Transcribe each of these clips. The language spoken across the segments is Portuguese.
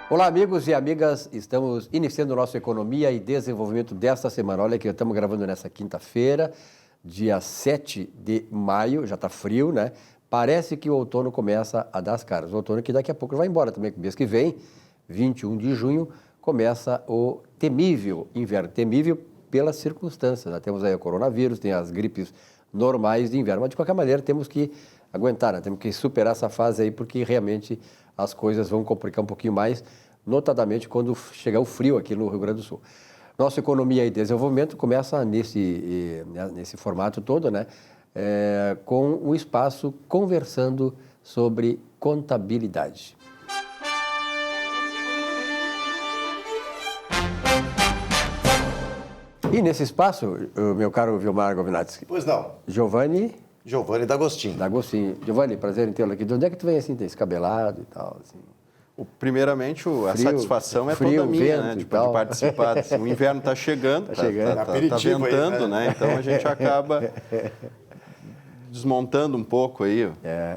Olá, amigos e amigas. Estamos iniciando o nosso Economia e Desenvolvimento desta semana. Olha que estamos gravando nessa quinta-feira, dia 7 de maio. Já está frio, né? Parece que o outono começa a dar as caras. O outono que daqui a pouco vai embora também. Mês que vem, 21 de junho, começa o temível inverno. Temível pelas circunstâncias, né? Temos aí o coronavírus, tem as gripes normais de inverno. Mas, de qualquer maneira, temos que aguentar, né? Temos que superar essa fase aí, porque realmente as coisas vão complicar um pouquinho mais, notadamente quando chegar o frio aqui no Rio Grande do Sul. Nossa Economia e Desenvolvimento começa nesse formato todo, né? Com o espaço conversando sobre contabilidade. E nesse espaço, meu caro Vilmar Govinatsky. Pois não. Giovanni D'Agostinho. Giovanni, prazer em tê-lo aqui. De onde é que tu vem assim, descabelado e tal, assim? Primeiramente, a satisfação é frio, toda minha, vento né, e de tal. participar. Assim, o inverno está chegando, está ventando, aí, né? Então a gente acaba desmontando um pouco aí.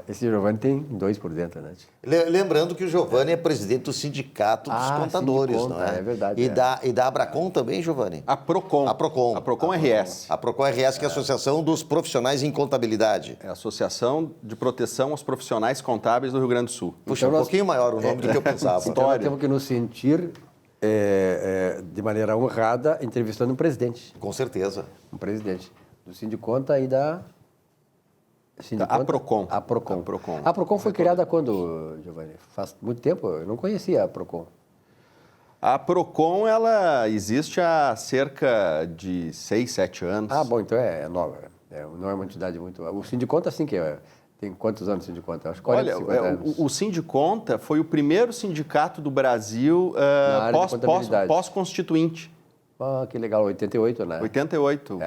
Esse Giovanni tem 2 por dentro, né? Lembrando que o Giovanni é presidente do Sindicato dos Contadores, Sindiconta, não é? é verdade. E da Abracom também, Giovanni? A Procon. A Procon. A Procon RS. A Procon RS, que é a Associação dos Profissionais em Contabilidade. É a Associação de Proteção aos Profissionais Contábeis do Rio Grande do Sul. Puxa, Então um pouquinho maior o nome do que eu pensava. Então nós temos que nos sentir de maneira honrada entrevistando um presidente. Com certeza. Um presidente do Sindiconta e da... A Procon. A Procon. A Procon. A Procon foi criada quando, Giovanni? Faz muito tempo, eu não conhecia a Procon. A Procon, ela existe há cerca de 6, 7 anos. Ah, bom, então é nova. Não é uma entidade muito... O Sindiconta, sim, tem quantos anos o Sindiconta? Acho que 40, 50 anos. O Sindiconta foi o primeiro sindicato do Brasil pós-constituinte. Ah, que legal, 88, né? 88.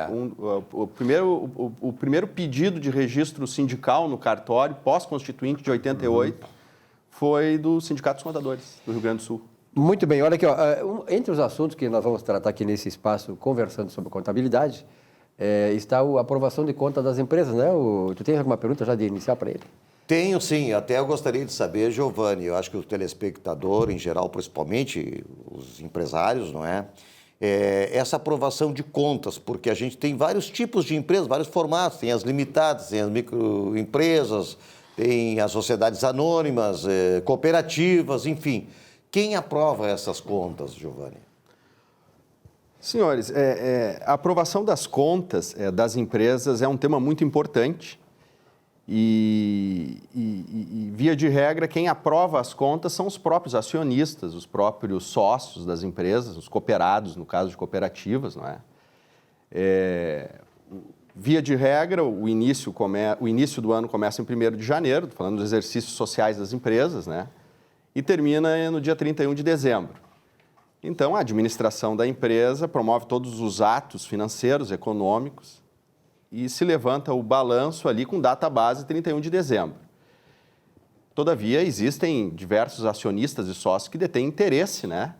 O primeiro pedido de registro sindical no cartório, pós-constituinte de 88, foi do Sindicato dos Contadores do Rio Grande do Sul. Muito bem, olha aqui, ó, entre os assuntos que nós vamos tratar aqui nesse espaço, conversando sobre contabilidade, está a aprovação de conta das empresas, né? Tu tem alguma pergunta já de iniciar para ele? Tenho sim, até eu gostaria de saber, Giovanni, eu acho que o telespectador, em geral, principalmente os empresários, não é? Essa aprovação de contas, porque a gente tem vários tipos de empresas, vários formatos, tem as limitadas, tem as microempresas, tem as sociedades anônimas, cooperativas, enfim. Quem aprova essas contas, Giovanni? Senhores, a aprovação das contas das empresas é um tema muito importante e, via de regra, quem aprova as contas são os próprios acionistas, os próprios sócios das empresas, os cooperados, no caso de cooperativas, não é? Via de regra, o início do ano começa em 1º de janeiro, falando dos exercícios sociais das empresas, né? E termina no dia 31 de dezembro. Então, a administração da empresa promove todos os atos financeiros, econômicos, e se levanta o balanço ali com data base 31 de dezembro. Todavia, existem diversos acionistas e sócios que detêm interesse, né,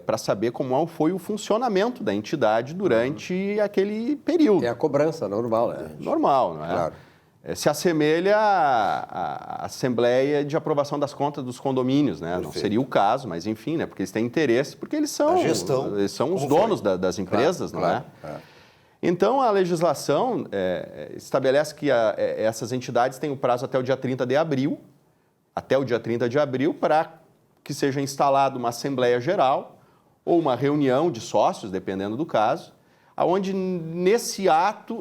para saber como foi o funcionamento da entidade durante aquele período. É a cobrança normal, né? Normal, não é? Claro. Se assemelha à Assembleia de Aprovação das Contas dos Condomínios, né? Não seria o caso, mas enfim, né? Porque eles têm interesse, porque eles são, eles são os donos das empresas, claro, não é? Então, a legislação estabelece que essas entidades têm o prazo até o dia 30 de abril, para que seja instalada uma Assembleia Geral ou uma reunião de sócios, dependendo do caso, onde nesse ato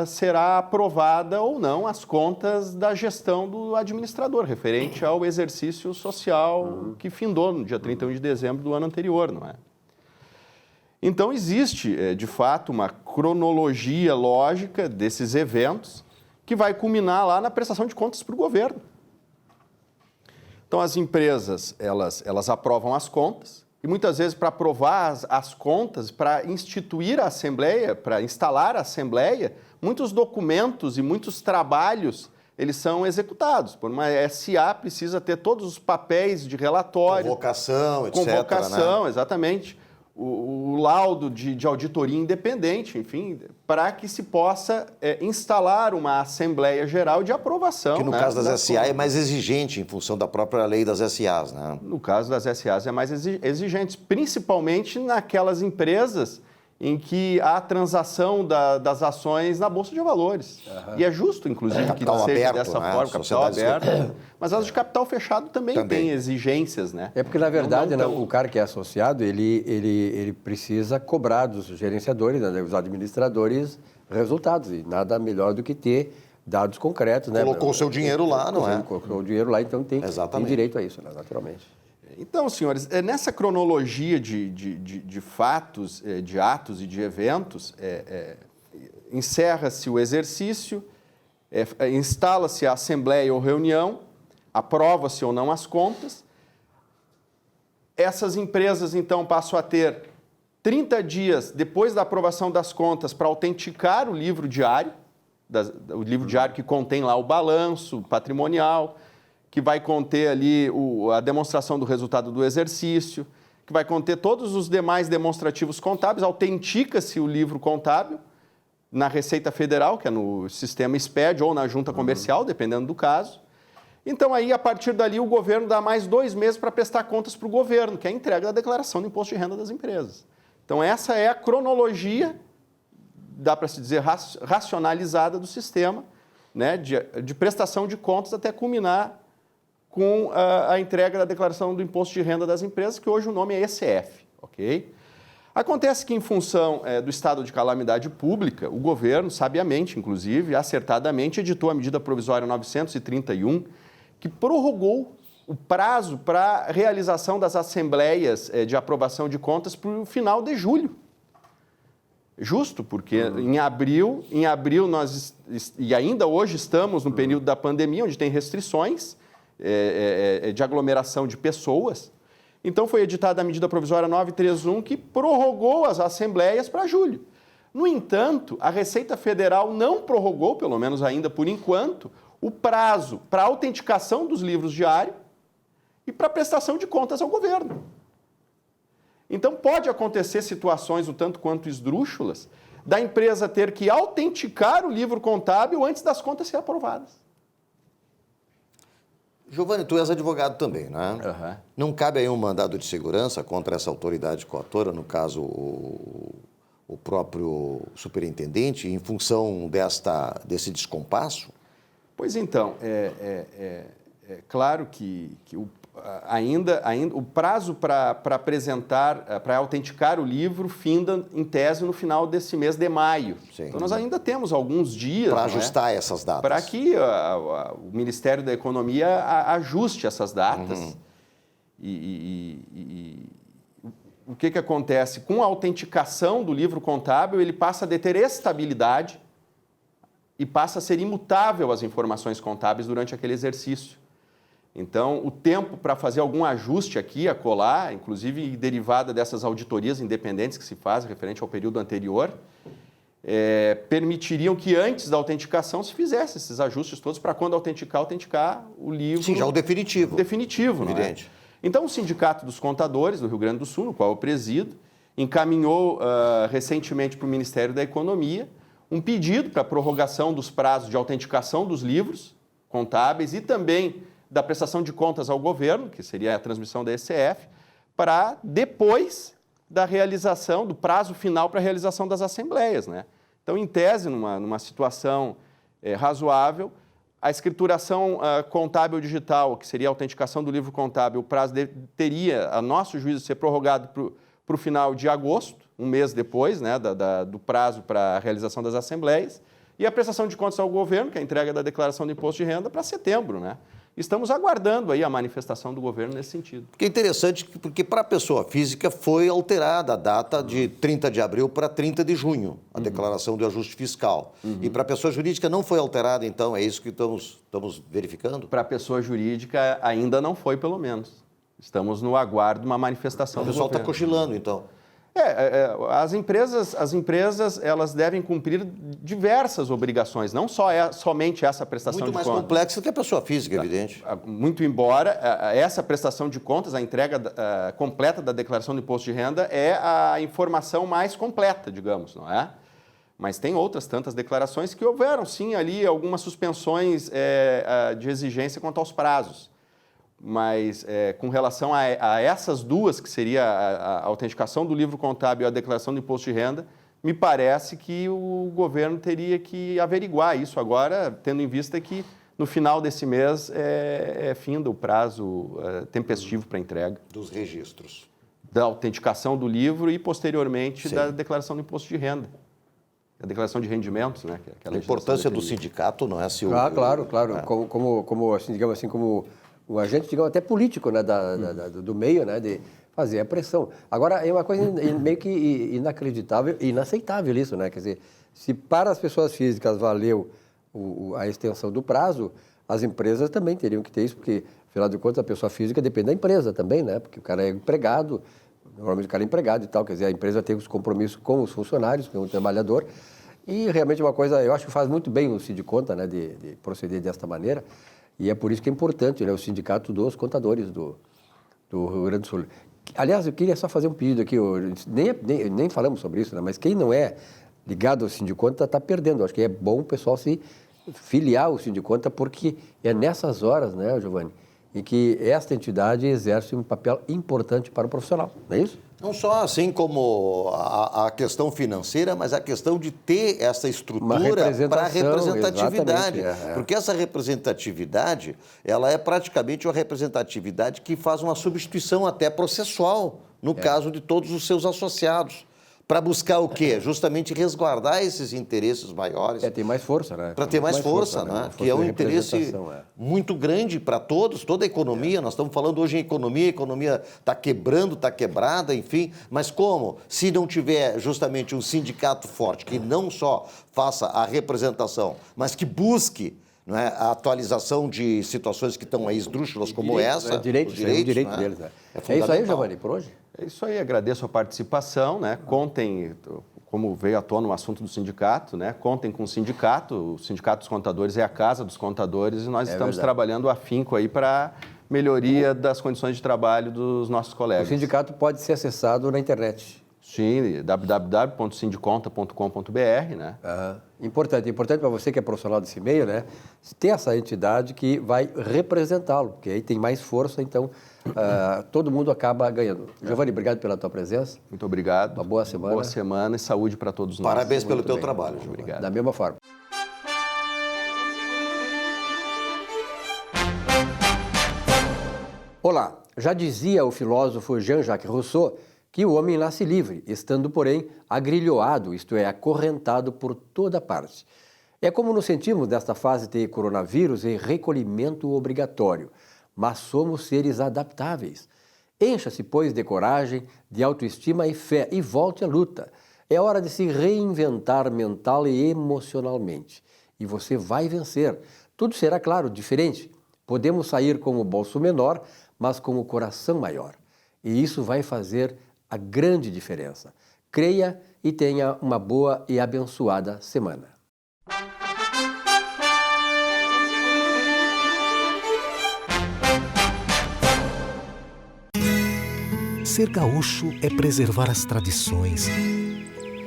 será aprovada ou não as contas da gestão do administrador, referente ao exercício social que findou no dia 31 de dezembro do ano anterior, não é? Então, existe, de fato, uma cronologia lógica desses eventos que vai culminar lá na prestação de contas para o governo. Então, as empresas, elas aprovam as contas e, muitas vezes, para aprovar as contas, para instituir a Assembleia, para instalar a Assembleia, muitos documentos e muitos trabalhos, eles são executados. Por uma SA, precisa ter todos os papéis de relatório. Convocação, etc. Convocação, né? Exatamente. o laudo de auditoria independente, enfim, para que se possa instalar uma Assembleia Geral de aprovação. Que no caso das SA é mais exigente em função da própria lei das SAs, né? No caso das SAs é mais exigente, principalmente naquelas empresas em que há transação das ações na Bolsa de Valores. E é justo, inclusive, que Capital seja aberto, dessa né? forma, capital aberto. Mas as de capital fechado também têm exigências, né? É porque, na verdade, né, o cara que é associado, ele precisa cobrar dos gerenciadores, né, dos administradores, resultados. E nada melhor do que ter dados concretos, né? Colocou o seu dinheiro lá, não é? Colocou o dinheiro lá, então tem direito a isso, né, naturalmente. Então, senhores, nessa cronologia de fatos, de atos e de eventos, encerra-se o exercício, instala-se a assembleia ou reunião, aprova-se ou não as contas. Essas empresas, então, passam a ter 30 dias depois da aprovação das contas para autenticar o livro diário, o livro diário que contém lá o balanço patrimonial, que vai conter ali a demonstração do resultado do exercício, que vai conter todos os demais demonstrativos contábeis, autentica-se o livro contábil na Receita Federal, que é no sistema SPED, ou na junta comercial, dependendo do caso. Então, aí, a partir dali, o governo dá mais 2 meses para prestar contas para o governo, que é a entrega da declaração do imposto de renda das empresas. Então, essa é a cronologia, dá para se dizer racionalizada do sistema, né, de prestação de contas até culminar com a entrega da declaração do imposto de renda das empresas, que hoje o nome é ECF, ok? Acontece que, em função do estado de calamidade pública, o governo, sabiamente, inclusive, acertadamente, editou a medida provisória 931, que prorrogou o prazo para a realização das assembleias de aprovação de contas para o final de julho. Justo, porque em abril nós, e ainda hoje estamos no período da pandemia, onde tem restrições de aglomeração de pessoas. Então, foi editada a medida provisória 931, que prorrogou as assembleias para julho. No entanto, a Receita Federal não prorrogou, pelo menos ainda por enquanto, o prazo para autenticação dos livros diários e para prestação de contas ao governo. Então, pode acontecer situações um tanto quanto esdrúxulas da empresa ter que autenticar o livro contábil antes das contas serem aprovadas. Giovanni, tu és advogado também, né? Uhum. Não cabe aí um mandado de segurança contra essa autoridade coautora, no caso o próprio superintendente, em função desse descompasso? Pois então, é claro que ainda o prazo para apresentar, para autenticar o livro, finda em tese no final desse mês de maio. Sim. Então, nós ainda temos alguns dias para ajustar essas datas. Para que o Ministério da Economia ajuste essas datas. Uhum. O que acontece? Com a autenticação do livro contábil, ele passa a deter estabilidade e passa a ser imutável as informações contábeis durante aquele exercício. Então, o tempo para fazer algum ajuste aqui, acolá, inclusive derivada dessas auditorias independentes que se fazem referente ao período anterior, permitiriam que antes da autenticação se fizesse esses ajustes todos para quando autenticar o livro... Sim, já o definitivo. Definitivo, evidente. Não é? Então, o Sindicato dos Contadores do Rio Grande do Sul, no qual eu presido, encaminhou recentemente para o Ministério da Economia um pedido para prorrogação dos prazos de autenticação dos livros contábeis e também da prestação de contas ao governo, que seria a transmissão da ECF, para depois da realização, do prazo final para a realização das assembleias, né? Então, em tese, numa situação razoável, a escrituração contábil digital, que seria a autenticação do livro contábil, o prazo teria, a nosso juízo, ser prorrogado para o final de agosto, um mês depois, né, do prazo para a realização das assembleias, e a prestação de contas ao governo, que é a entrega da declaração do imposto de renda, para setembro, né? Estamos aguardando aí a manifestação do governo nesse sentido. Que é interessante, porque para a pessoa física foi alterada a data de 30 de abril para 30 de junho, a declaração do ajuste fiscal. E para a pessoa jurídica não foi alterada, então, é isso que estamos verificando? Para a pessoa jurídica ainda não foi, pelo menos. Estamos no aguardo de uma manifestação do governo. O pessoal está cochilando, então. As empresas elas devem cumprir diversas obrigações, não somente essa prestação de contas. Muito mais complexa que a pessoa física, evidente. Muito embora essa prestação de contas, a entrega completa da declaração do imposto de renda é a informação mais completa, digamos, não é? Mas tem outras tantas declarações que houveram, sim, ali algumas suspensões de exigência quanto aos prazos. Mas com relação a essas duas, que seria a autenticação do livro contábil e a declaração do imposto de renda, me parece que o governo teria que averiguar isso agora, tendo em vista que no final desse mês finda o prazo tempestivo para entrega. Dos registros. Da autenticação do livro e, posteriormente, da declaração do imposto de renda. A declaração de rendimentos, né? A importância do sindicato, não é, Silvio? Claro. Como assim, digamos assim, como um agente, digamos, até político, né, do meio, né, de fazer a pressão. Agora, é uma coisa meio que inacreditável e inaceitável isso, né? Quer dizer, se para as pessoas físicas valeu a extensão do prazo, as empresas também teriam que ter isso, porque, afinal de contas, a pessoa física depende da empresa também, né? Porque o cara é empregado, normalmente o cara é empregado e tal, quer dizer, a empresa tem os compromissos com os funcionários, com o trabalhador, e realmente uma coisa, eu acho que faz muito bem o Sindiconta, né, de proceder desta maneira. E é por isso que é importante, né, o Sindicato dos Contadores do Rio Grande do Sul. Aliás, eu queria só fazer um pedido aqui, nem falamos sobre isso, né, mas quem não é ligado ao Sindiconta está perdendo. Eu acho que é bom o pessoal se filiar ao Sindiconta, porque é nessas horas, né, Giovanni, em que esta entidade exerce um papel importante para o profissional, não é isso? Não só assim como a questão financeira, mas a questão de ter essa estrutura para a representatividade. Porque essa representatividade, ela é praticamente uma representatividade que faz uma substituição até processual, no caso de todos os seus associados. Para buscar o quê? Justamente resguardar esses interesses maiores. Ter mais força, né? Para ter mais força, né? Que é um interesse muito grande para todos, toda a economia. Nós estamos falando hoje em economia, a economia está quebrando, está quebrada, enfim. Mas como? Se não tiver justamente um sindicato forte que não só faça a representação, mas que busque, não é, a atualização de situações que estão aí esdrúxulas como essa. Direito deles, né? É isso aí, Giovanni, por hoje? É isso aí, agradeço a participação, né? Contem, como veio à tona o assunto do sindicato, né? Contem com o Sindicato dos Contadores é a casa dos contadores e nós estamos trabalhando afinco aí para melhoria das condições de trabalho dos nossos colegas. O sindicato pode ser acessado na internet. Sim, www.sindiconta.com.br, né? Importante para você que é profissional desse meio, né? Ter essa entidade que vai representá-lo, porque aí tem mais força, então todo mundo acaba ganhando. Giovanni, obrigado pela tua presença. Muito obrigado. Uma boa semana. Boa semana e saúde para todos nós. Parabéns pelo teu trabalho, Giovanni. Obrigado. Da mesma forma. Olá, já dizia o filósofo Jean-Jacques Rousseau que o homem nasce livre, estando, porém, agrilhoado, isto é, acorrentado por toda parte. É como nos sentimos nesta fase de coronavírus e recolhimento obrigatório, mas somos seres adaptáveis. Encha-se, pois, de coragem, de autoestima e fé e volte à luta. É hora de se reinventar mental e emocionalmente. E você vai vencer. Tudo será, claro, diferente. Podemos sair com o bolso menor, mas com o coração maior. E isso vai fazer a grande diferença. Creia e tenha uma boa e abençoada semana. Ser gaúcho é preservar as tradições,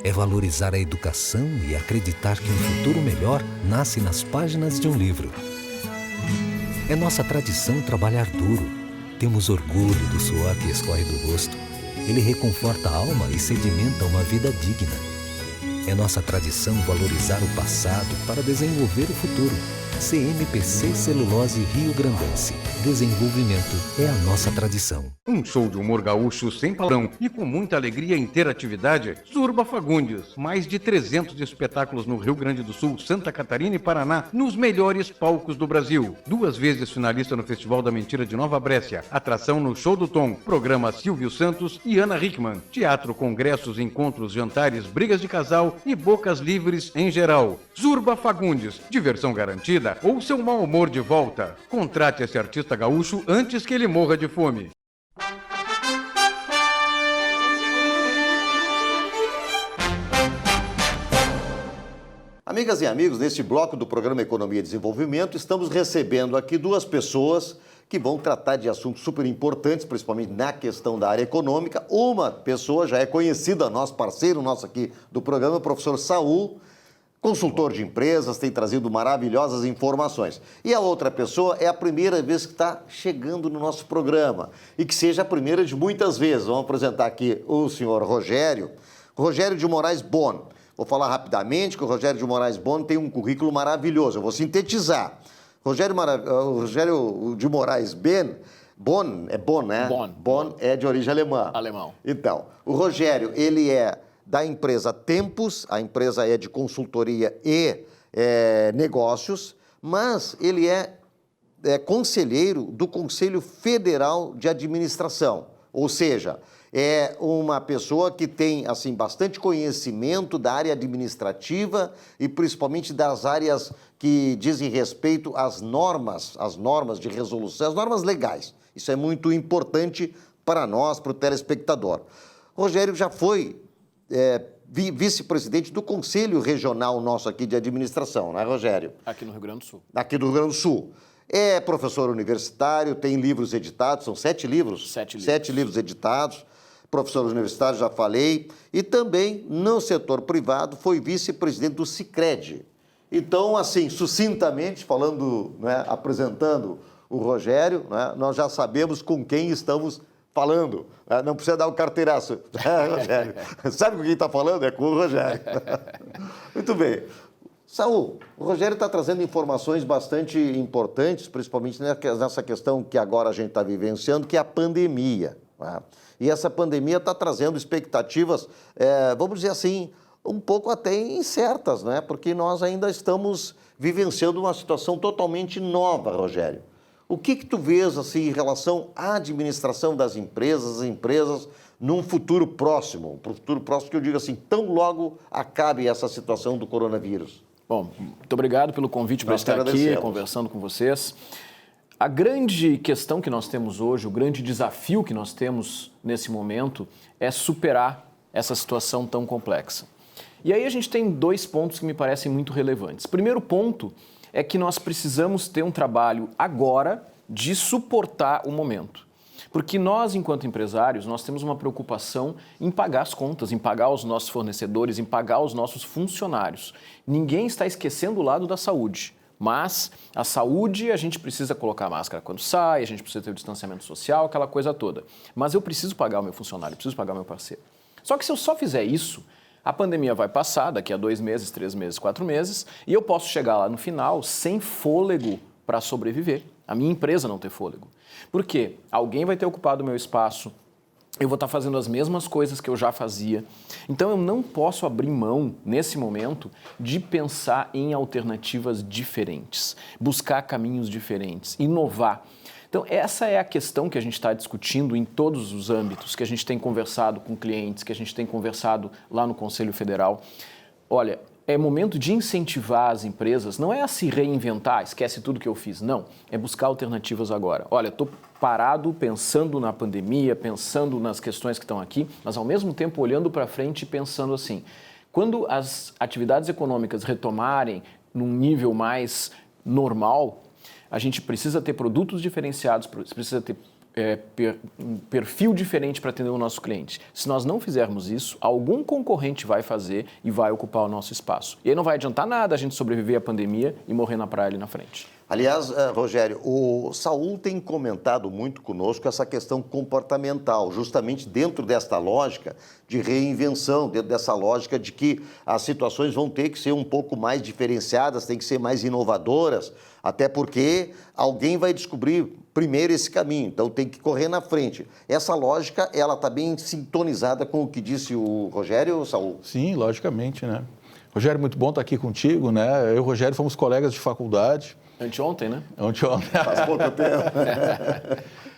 é valorizar a educação e acreditar que um futuro melhor nasce nas páginas de um livro. É nossa tradição trabalhar duro. Temos orgulho do suor que escorre do rosto. Ele reconforta a alma e sedimenta uma vida digna. É nossa tradição valorizar o passado para desenvolver o futuro. CMPC Celulose Rio Grandense. Desenvolvimento é a nossa tradição. Um show de humor gaúcho sem palavrão e com muita alegria e interatividade. Zurba Fagundes. Mais de 300 espetáculos no Rio Grande do Sul, Santa Catarina e Paraná, nos melhores palcos do Brasil. 2 vezes finalista no Festival da Mentira de Nova Brécia. Atração no Show do Tom. Programa Silvio Santos e Ana Hickman. Teatro, congressos, encontros, jantares, brigas de casal e bocas livres em geral. Zurba Fagundes. Diversão garantida ou seu mau humor de volta. Contrate esse artista gaúcho antes que ele morra de fome. Amigas e amigos, neste bloco do programa Economia e Desenvolvimento, estamos recebendo aqui duas pessoas que vão tratar de assuntos super importantes, principalmente na questão da área econômica. Uma pessoa já é conhecida, nosso parceiro nosso aqui do programa, o professor Saul, consultor de empresas, tem trazido maravilhosas informações. E a outra pessoa é a primeira vez que está chegando no nosso programa e que seja a primeira de muitas vezes. Vamos apresentar aqui o senhor Rogério de Moraes Bon. Vou falar rapidamente que o Rogério de Moraes Bon tem um currículo maravilhoso. Eu vou sintetizar. Rogério de Moraes Bon, é Bon, né? Bon é de origem alemã. Alemão. Então, o Rogério, ele é da empresa Tempus, a empresa é de consultoria e negócios, mas ele é conselheiro do Conselho Federal de Administração, ou seja, é uma pessoa que tem assim bastante conhecimento da área administrativa e principalmente das áreas que dizem respeito às normas de resolução, as normas legais. Isso é muito importante para nós, para o telespectador. Rogério já foi vice-presidente do Conselho Regional nosso aqui de Administração, né, Rogério? Aqui no Rio Grande do Sul. Aqui do Rio Grande do Sul. É professor universitário, tem livros editados, são 7 livros? 7 livros. 7 livros editados. Professor universitário, já falei. E também, no setor privado, foi vice-presidente do Sicredi. Então, assim, sucintamente, falando, né, apresentando o Rogério, né, nós já sabemos com quem estamos falando. Não precisa dar o carteiraço. Rogério. Sabe com quem está falando? É com o Rogério. Muito bem. Saul, o Rogério está trazendo informações bastante importantes, principalmente nessa questão que agora a gente está vivenciando, que é a pandemia. Né? E essa pandemia está trazendo expectativas, vamos dizer assim, um pouco até incertas, né? Porque nós ainda estamos vivenciando uma situação totalmente nova, Rogério. O que tu vês assim, em relação à administração das empresas, as empresas, num futuro próximo que eu digo assim, tão logo acabe essa situação do coronavírus? Bom, muito obrigado pelo convite para estar aqui conversando com vocês. A grande questão que nós temos hoje, o grande desafio que nós temos nesse momento é superar essa situação tão complexa. E aí a gente tem 2 pontos que me parecem muito relevantes. Primeiro ponto é que nós precisamos ter um trabalho agora de suportar o momento. Porque nós, enquanto empresários, nós temos uma preocupação em pagar as contas, em pagar os nossos fornecedores, em pagar os nossos funcionários. Ninguém está esquecendo o lado da saúde. Mas a saúde, a gente precisa colocar a máscara quando sai, a gente precisa ter o distanciamento social, aquela coisa toda. Mas eu preciso pagar o meu funcionário, eu preciso pagar o meu parceiro. Só que se eu só fizer isso, a pandemia vai passar daqui a 2 meses, 3 meses, 4 meses, e eu posso chegar lá no final sem fôlego para sobreviver. A minha empresa não ter fôlego. Por quê? Alguém vai ter ocupado o meu espaço, eu vou estar fazendo as mesmas coisas que eu já fazia. Então, eu não posso abrir mão, nesse momento, de pensar em alternativas diferentes, buscar caminhos diferentes, inovar. Então, essa é a questão que a gente está discutindo em todos os âmbitos, que a gente tem conversado com clientes, que a gente tem conversado lá no Conselho Federal. Olha, é momento de incentivar as empresas, não é a se reinventar, esquece tudo que eu fiz, não. É buscar alternativas agora. Olha, estou parado pensando na pandemia, pensando nas questões que estão aqui, mas ao mesmo tempo olhando para frente e pensando assim, quando as atividades econômicas retomarem num nível mais normal, a gente precisa ter produtos diferenciados, precisa ter um perfil diferente para atender o nosso cliente. Se nós não fizermos isso, algum concorrente vai fazer e vai ocupar o nosso espaço. E aí não vai adiantar nada a gente sobreviver à pandemia e morrer na praia ali na frente. Aliás, Rogério, o Saul tem comentado muito conosco essa questão comportamental, justamente dentro desta lógica de reinvenção, dentro dessa lógica de que as situações vão ter que ser um pouco mais diferenciadas, tem que ser mais inovadoras, até porque alguém vai descobrir primeiro esse caminho, então tem que correr na frente. Essa lógica, ela está bem sintonizada com o que disse o Rogério, Saul? Sim, logicamente, né? Rogério, muito bom estar aqui contigo, né? Eu e o Rogério fomos colegas de faculdade. Anteontem, né? Anteontem. Faz pouco tempo.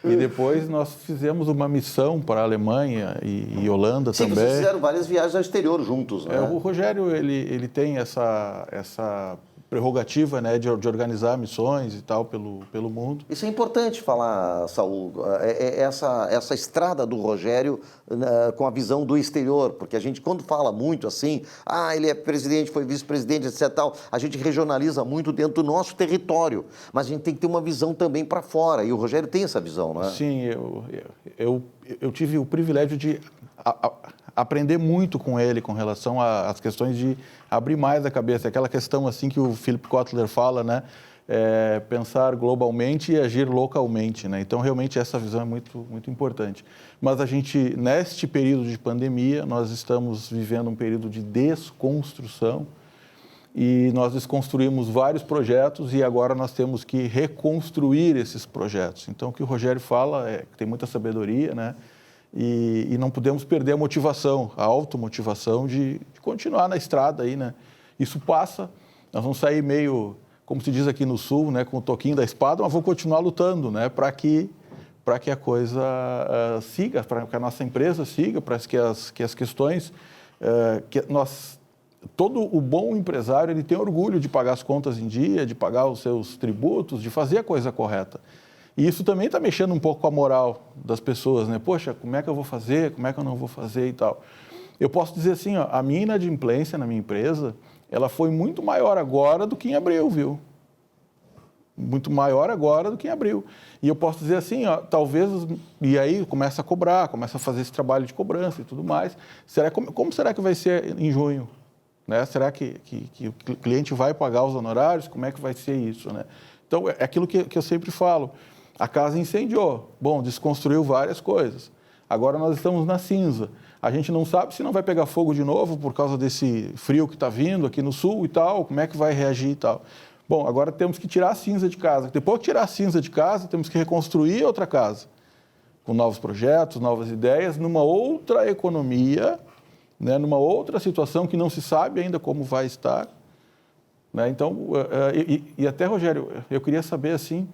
E depois nós fizemos uma missão para a Alemanha e Holanda. Sim, também. Vocês fizeram várias viagens ao exterior juntos, né? O Rogério, ele tem essa prerrogativa, né, de organizar missões e tal pelo mundo. Isso é importante falar, Saul, essa estrada do Rogério com a visão do exterior, porque a gente, quando fala muito assim, ele é presidente, foi vice-presidente, etc. Tal, a gente regionaliza muito dentro do nosso território, mas a gente tem que ter uma visão também para fora, e o Rogério tem essa visão, não é? Sim, eu tive o privilégio de aprender muito com ele com relação às questões de abrir mais a cabeça, aquela questão assim que o Philip Kotler fala, né? Pensar globalmente e agir localmente, né? Então, realmente, essa visão é muito, muito importante. Mas a gente, neste período de pandemia, nós estamos vivendo um período de desconstrução e nós desconstruímos vários projetos e agora nós temos que reconstruir esses projetos. Então, o que o Rogério fala é que tem muita sabedoria, né? E não podemos perder a motivação, a automotivação de continuar na estrada aí, né? Isso passa, nós vamos sair meio, como se diz aqui no Sul, né, com o toquinho da espada, mas vamos continuar lutando, né, para que a coisa siga, para que a nossa empresa siga, para que as questões, todo o bom empresário, ele tem orgulho de pagar as contas em dia, de pagar os seus tributos, de fazer a coisa correta. E isso também está mexendo um pouco com a moral das pessoas, né? Poxa, como é que eu vou fazer, como é que eu não vou fazer e tal. Eu posso dizer assim, a minha inadimplência na minha empresa, ela foi muito maior agora do que em abril, viu? Muito maior agora do que em abril. E eu posso dizer assim, talvez, e aí começa a cobrar, começa a fazer esse trabalho de cobrança e tudo mais. Como será que vai ser em junho? Né? Será que o cliente vai pagar os honorários? Como é que vai ser isso, né? Então, é aquilo que eu sempre falo. A casa incendiou. Bom, desconstruiu várias coisas. Agora nós estamos na cinza. A gente não sabe se não vai pegar fogo de novo por causa desse frio que está vindo aqui no sul e tal, como é que vai reagir e tal. Bom, agora temos que tirar a cinza de casa. Depois que tirar a cinza de casa, temos que reconstruir outra casa, com novos projetos, novas ideias, numa outra economia, né, numa outra situação que não se sabe ainda como vai estar. Né? Então, e até, Rogério, eu queria saber, assim,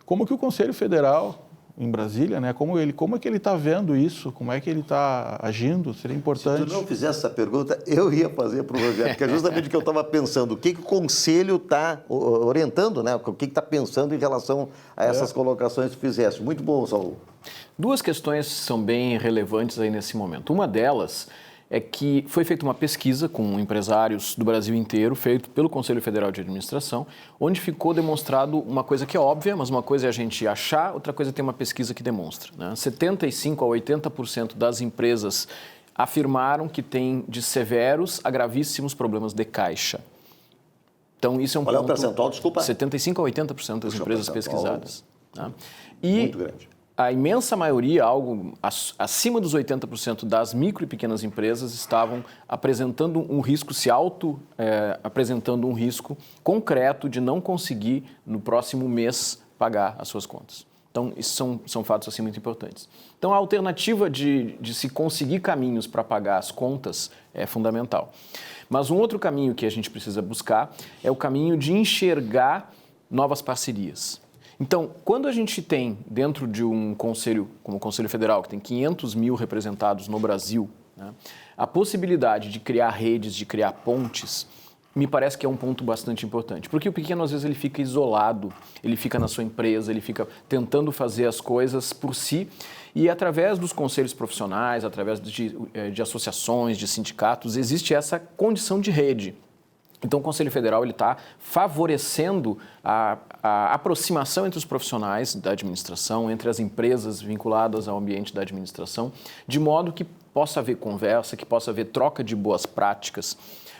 como que o Conselho Federal em Brasília, né? Como é que ele está vendo isso? Como é que ele está agindo? Seria importante. Se tu não fizesse essa pergunta, eu ia fazer para o Rogério, porque é justamente o que eu estava pensando. O que o Conselho está orientando, né? O que está pensando em relação a essas colocações que fizesse. Muito bom, Saul. Duas questões são bem relevantes aí nesse momento. Uma delas é que foi feita uma pesquisa com empresários do Brasil inteiro, feito pelo Conselho Federal de Administração, onde ficou demonstrado uma coisa que é óbvia, mas uma coisa é a gente achar, outra coisa é ter uma pesquisa que demonstra. Né? 75% a 80% das empresas afirmaram que têm de severos a gravíssimos problemas de caixa. Então, isso é um ponto... Qual é o percentual, desculpa? 75% a 80% das empresas pesquisadas. Tá? Muito grande. A imensa maioria, algo acima dos 80% das micro e pequenas empresas estavam apresentando um risco, apresentando um risco concreto de não conseguir, no próximo mês, pagar as suas contas. Então, isso são fatos assim, muito importantes. Então, a alternativa de se conseguir caminhos para pagar as contas é fundamental. Mas um outro caminho que a gente precisa buscar é o caminho de enxergar novas parcerias. Então, quando a gente tem, dentro de um conselho, como o Conselho Federal, que tem 500 mil representados no Brasil, né, a possibilidade de criar redes, de criar pontes, me parece que é um ponto bastante importante. Porque o pequeno, às vezes, ele fica isolado, ele fica na sua empresa, ele fica tentando fazer as coisas por si, e através dos conselhos profissionais, através de associações, de sindicatos, existe essa condição de rede. Então, o Conselho Federal está favorecendo a aproximação entre os profissionais da administração, entre as empresas vinculadas ao ambiente da administração, de modo que possa haver conversa, que possa haver troca de boas práticas,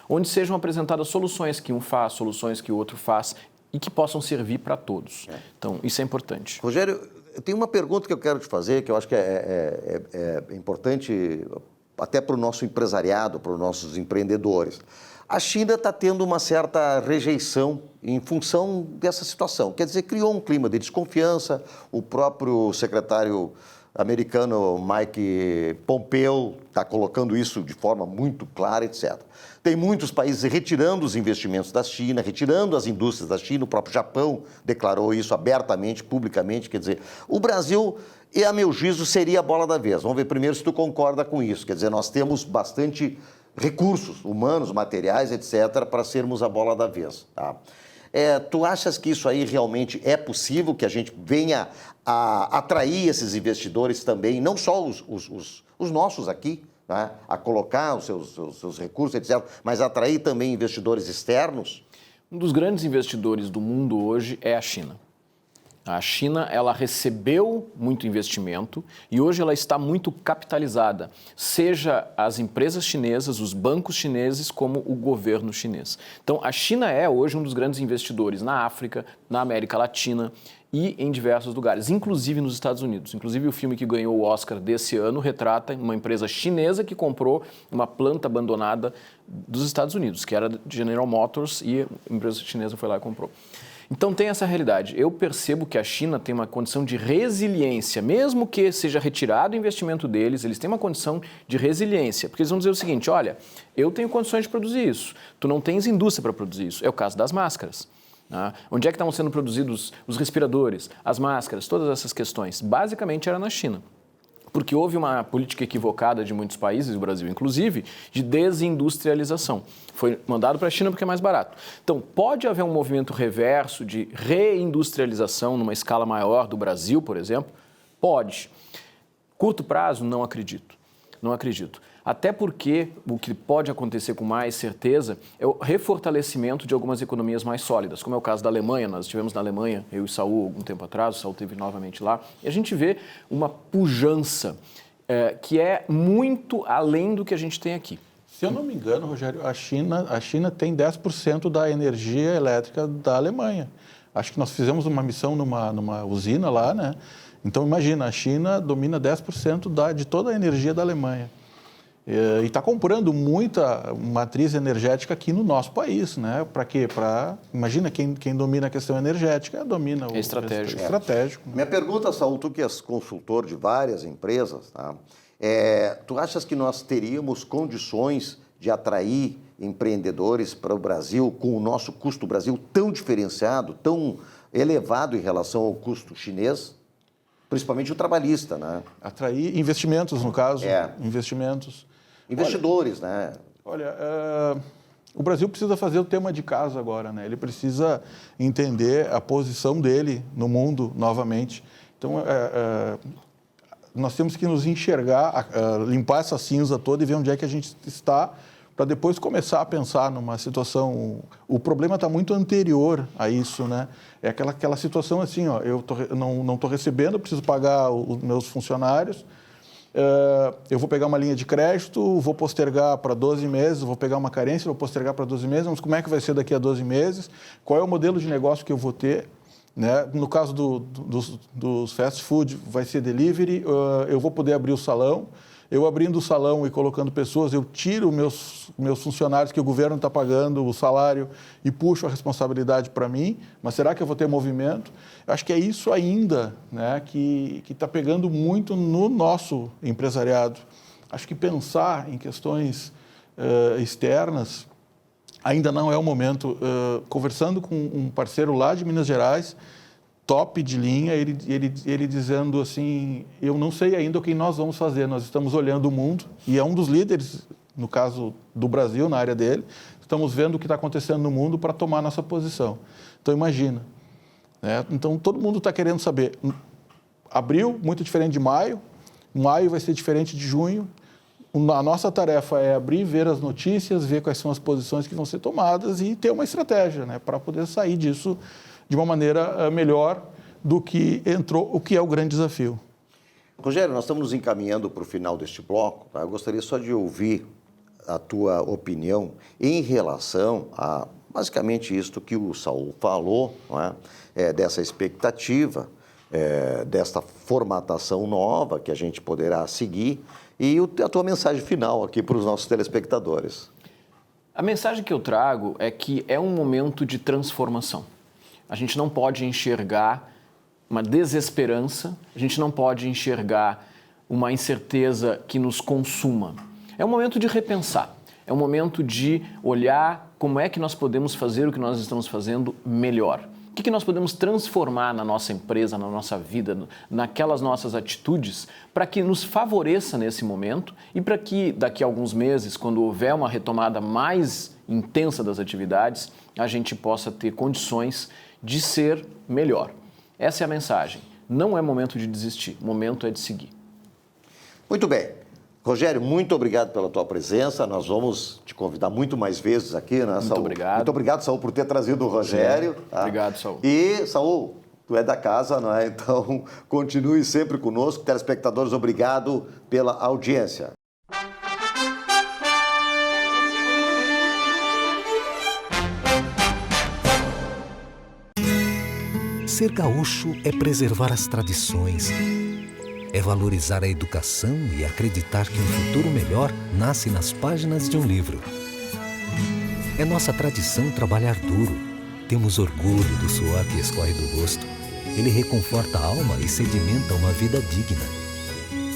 onde sejam apresentadas soluções que um faz, soluções que o outro faz e que possam servir para todos. Então, isso é importante. Rogério, eu tenho uma pergunta que eu quero te fazer, que eu acho que é importante até para o nosso empresariado, para os nossos empreendedores. A China está tendo uma certa rejeição em função dessa situação. Quer dizer, criou um clima de desconfiança. O próprio secretário americano Mike Pompeo está colocando isso de forma muito clara, etc. Tem muitos países retirando os investimentos da China, retirando as indústrias da China. O próprio Japão declarou isso abertamente, publicamente. Quer dizer, o Brasil, a meu juízo, seria a bola da vez. Vamos ver primeiro se tu concorda com isso. Quer dizer, nós temos bastante recursos humanos, materiais, etc., para sermos a bola da vez. Tá? Tu achas que isso aí realmente é possível, que a gente venha a atrair esses investidores também, não só os nossos aqui, né? A colocar os seus recursos, etc., mas atrair também investidores externos? Um dos grandes investidores do mundo hoje é a China. A China, ela recebeu muito investimento e hoje ela está muito capitalizada, seja as empresas chinesas, os bancos chineses, como o governo chinês. Então, a China é hoje um dos grandes investidores na África, na América Latina e em diversos lugares, inclusive nos Estados Unidos. Inclusive, o filme que ganhou o Oscar desse ano retrata uma empresa chinesa que comprou uma planta abandonada dos Estados Unidos, que era de General Motors, e a empresa chinesa foi lá e comprou. Então tem essa realidade. Eu percebo que a China tem uma condição de resiliência, mesmo que seja retirado o investimento deles, eles têm uma condição de resiliência, porque eles vão dizer o seguinte: olha, eu tenho condições de produzir isso, tu não tens indústria para produzir isso. É o caso das máscaras. Onde é que estavam sendo produzidos os respiradores, as máscaras, todas essas questões? Basicamente era na China. Porque houve uma política equivocada de muitos países, o Brasil inclusive, de desindustrialização. Foi mandado para a China porque é mais barato. Então, pode haver um movimento reverso de reindustrialização numa escala maior do Brasil, por exemplo? Pode. Curto prazo, não acredito. Não acredito. Até porque o que pode acontecer com mais certeza é o refortalecimento de algumas economias mais sólidas, como é o caso da Alemanha. Nós estivemos na Alemanha, eu e o Saul, algum tempo atrás, o Saul esteve novamente lá, e a gente vê uma pujança que é muito além do que a gente tem aqui. Se eu não me engano, Rogério, a China tem 10% da energia elétrica da Alemanha. Acho que nós fizemos uma missão numa usina lá, né? Então, imagina, a China domina 10% de toda a energia da Alemanha. E está comprando muita matriz energética aqui no nosso país, né? Para quê? Imagina, quem domina a questão energética, domina o estratégico. Minha pergunta, Saul, tu que és consultor de várias empresas, tá? Tu achas que nós teríamos condições de atrair empreendedores para o Brasil com o nosso custo Brasil tão diferenciado, tão elevado em relação ao custo chinês? Principalmente o trabalhista, né? Atrair investimentos, no caso. Investidores, né? Olha, o Brasil precisa fazer o tema de casa agora, né? Ele precisa entender a posição dele no mundo novamente. Então, nós temos que nos enxergar, limpar essa cinza toda e ver onde é que a gente está, para depois começar a pensar numa situação. O problema está muito anterior a isso, né? É aquela situação assim, ó, eu não estou recebendo, eu preciso pagar os meus funcionários, eu vou pegar uma linha de crédito, vou postergar para 12 meses, vou pegar uma carência, vou postergar para 12 meses, mas como é que vai ser daqui a 12 meses? Qual é o modelo de negócio que eu vou ter? Né? No caso dos fast food, vai ser delivery, eu vou poder abrir o salão. Eu abrindo o salão e colocando pessoas, eu tiro meus funcionários que o governo está pagando o salário e puxo a responsabilidade para mim, mas será que eu vou ter movimento? Eu acho que é isso ainda, né, que está pegando muito no nosso empresariado. Acho que pensar em questões externas ainda não é o momento. Conversando com um parceiro lá de Minas Gerais, top de linha, ele dizendo assim, eu não sei ainda o que nós vamos fazer, nós estamos olhando o mundo, e é um dos líderes, no caso do Brasil, na área dele, estamos vendo o que está acontecendo no mundo para tomar nossa posição. Então, imagina. Né? Então, todo mundo está querendo saber. Abril, muito diferente de maio vai ser diferente de junho. A nossa tarefa é abrir, ver as notícias, ver quais são as posições que vão ser tomadas e ter uma estratégia, né, para poder sair disso de uma maneira melhor do que entrou, o que é o grande desafio. Rogério, nós estamos nos encaminhando para o final deste bloco. Tá? Eu gostaria só de ouvir a tua opinião em relação a, basicamente, isto que o Saul falou, não é? Dessa expectativa, desta formatação nova que a gente poderá seguir, e a tua mensagem final aqui para os nossos telespectadores. A mensagem que eu trago é que é um momento de transformação. A gente não pode enxergar uma desesperança, a gente não pode enxergar uma incerteza que nos consuma. É um momento de repensar, é um momento de olhar como é que nós podemos fazer o que nós estamos fazendo melhor. O que nós podemos transformar na nossa empresa, na nossa vida, naquelas nossas atitudes, para que nos favoreça nesse momento e para que daqui a alguns meses, quando houver uma retomada mais intensa das atividades, a gente possa ter condições de ser melhor. Essa é a mensagem. Não é momento de desistir, o momento é de seguir. Muito bem. Rogério, muito obrigado pela tua presença. Nós vamos te convidar muito mais vezes aqui, né, Saul? Muito obrigado. Muito obrigado, Saul, por ter trazido o Rogério. Tá? Obrigado, Saul. E, Saul, tu é da casa, não é? Então, continue sempre conosco. Telespectadores, obrigado pela audiência. Ser gaúcho é preservar as tradições, é valorizar a educação e acreditar que um futuro melhor nasce nas páginas de um livro. É nossa tradição trabalhar duro. Temos orgulho do suor que escorre do rosto. Ele reconforta a alma e sedimenta uma vida digna.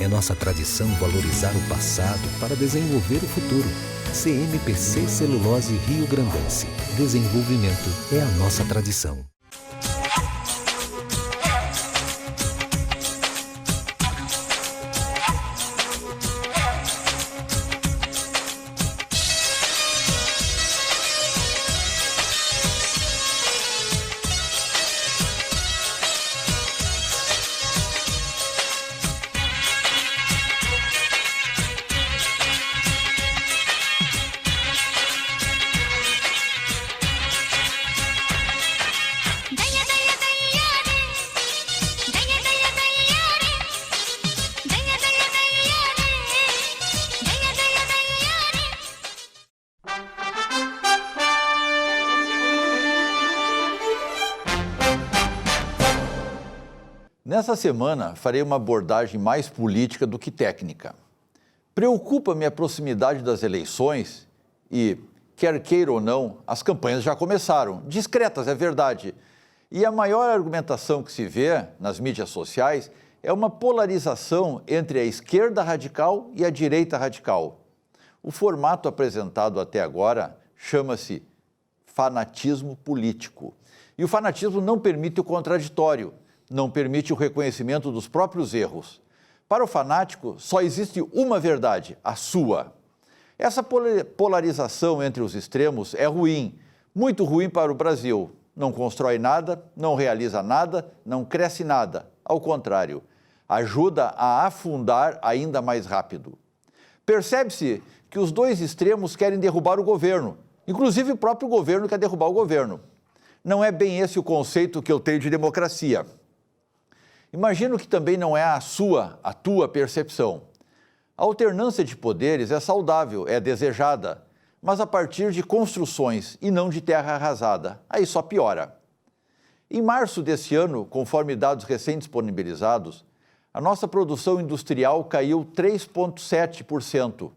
É nossa tradição valorizar o passado para desenvolver o futuro. CMPC Celulose Rio Grandense. Desenvolvimento é a nossa tradição. Nessa semana, farei uma abordagem mais política do que técnica. Preocupa-me a proximidade das eleições e, quer queira ou não, as campanhas já começaram, discretas, é verdade. E a maior argumentação que se vê nas mídias sociais é uma polarização entre a esquerda radical e a direita radical. O formato apresentado até agora chama-se fanatismo político. E o fanatismo não permite o contraditório, não permite o reconhecimento dos próprios erros. Para o fanático, só existe uma verdade, a sua. Essa polarização entre os extremos é ruim, muito ruim para o Brasil. Não constrói nada, não realiza nada, não cresce nada. Ao contrário, ajuda a afundar ainda mais rápido. Percebe-se que os dois extremos querem derrubar o governo, inclusive o próprio governo quer derrubar o governo. Não é bem esse o conceito que eu tenho de democracia. Imagino que também não é a tua percepção. A alternância de poderes é saudável, é desejada, mas a partir de construções e não de terra arrasada. Aí só piora. Em março desse ano, conforme dados recém-disponibilizados, a nossa produção industrial caiu 3,7%,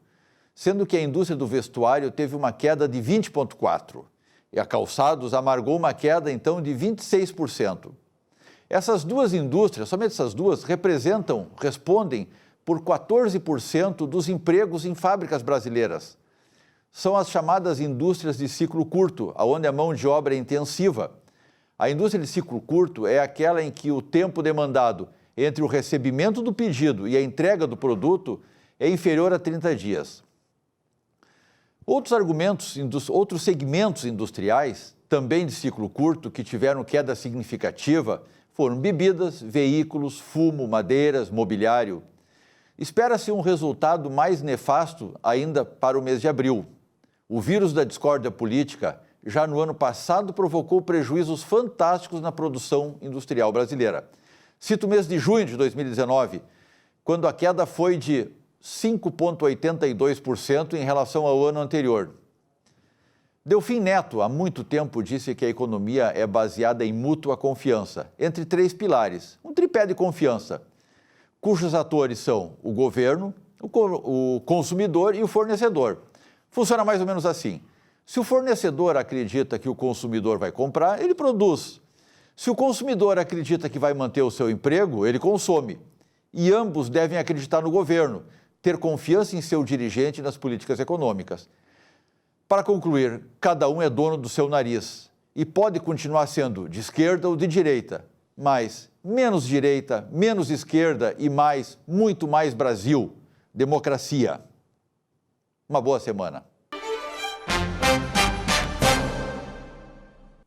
sendo que a indústria do vestuário teve uma queda de 20,4%. E a calçados amargou uma queda, então, de 26%. Essas duas indústrias, somente essas duas, respondem por 14% dos empregos em fábricas brasileiras. São as chamadas indústrias de ciclo curto, onde a mão de obra é intensiva. A indústria de ciclo curto é aquela em que o tempo demandado entre o recebimento do pedido e a entrega do produto é inferior a 30 dias. Outros segmentos industriais, também de ciclo curto, que tiveram queda significativa, foram bebidas, veículos, fumo, madeiras, mobiliário. Espera-se um resultado mais nefasto ainda para o mês de abril. O vírus da discórdia política, já no ano passado, provocou prejuízos fantásticos na produção industrial brasileira. Cito o mês de junho de 2019, quando a queda foi de 5,82% em relação ao ano anterior. Delfim Neto, há muito tempo, disse que a economia é baseada em mútua confiança, entre três pilares, um tripé de confiança, cujos atores são o governo, o consumidor e o fornecedor. Funciona mais ou menos assim. Se o fornecedor acredita que o consumidor vai comprar, ele produz. Se o consumidor acredita que vai manter o seu emprego, ele consome. E ambos devem acreditar no governo, ter confiança em seu dirigente e nas políticas econômicas. Para concluir, cada um é dono do seu nariz e pode continuar sendo de esquerda ou de direita, mas menos direita, menos esquerda e mais, muito mais Brasil, democracia. Uma boa semana.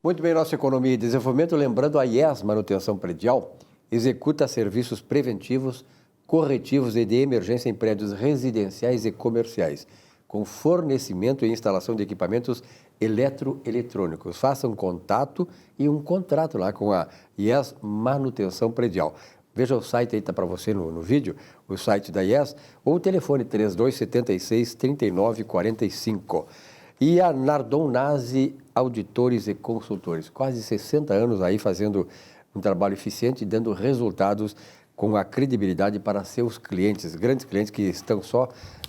Muito bem, nossa Economia e Desenvolvimento, lembrando, a IES Manutenção Predial executa serviços preventivos, corretivos e de emergência em prédios residenciais e comerciais, com fornecimento e instalação de equipamentos eletroeletrônicos. Faça um contato e um contrato lá com a IES Manutenção Predial. Veja o site aí, está para você no vídeo, o site da IES, ou o telefone 3276-3945. E a Nardon Nasi Auditores e Consultores, quase 60 anos aí fazendo um trabalho eficiente e dando resultados com a credibilidade para seus clientes, grandes clientes que estão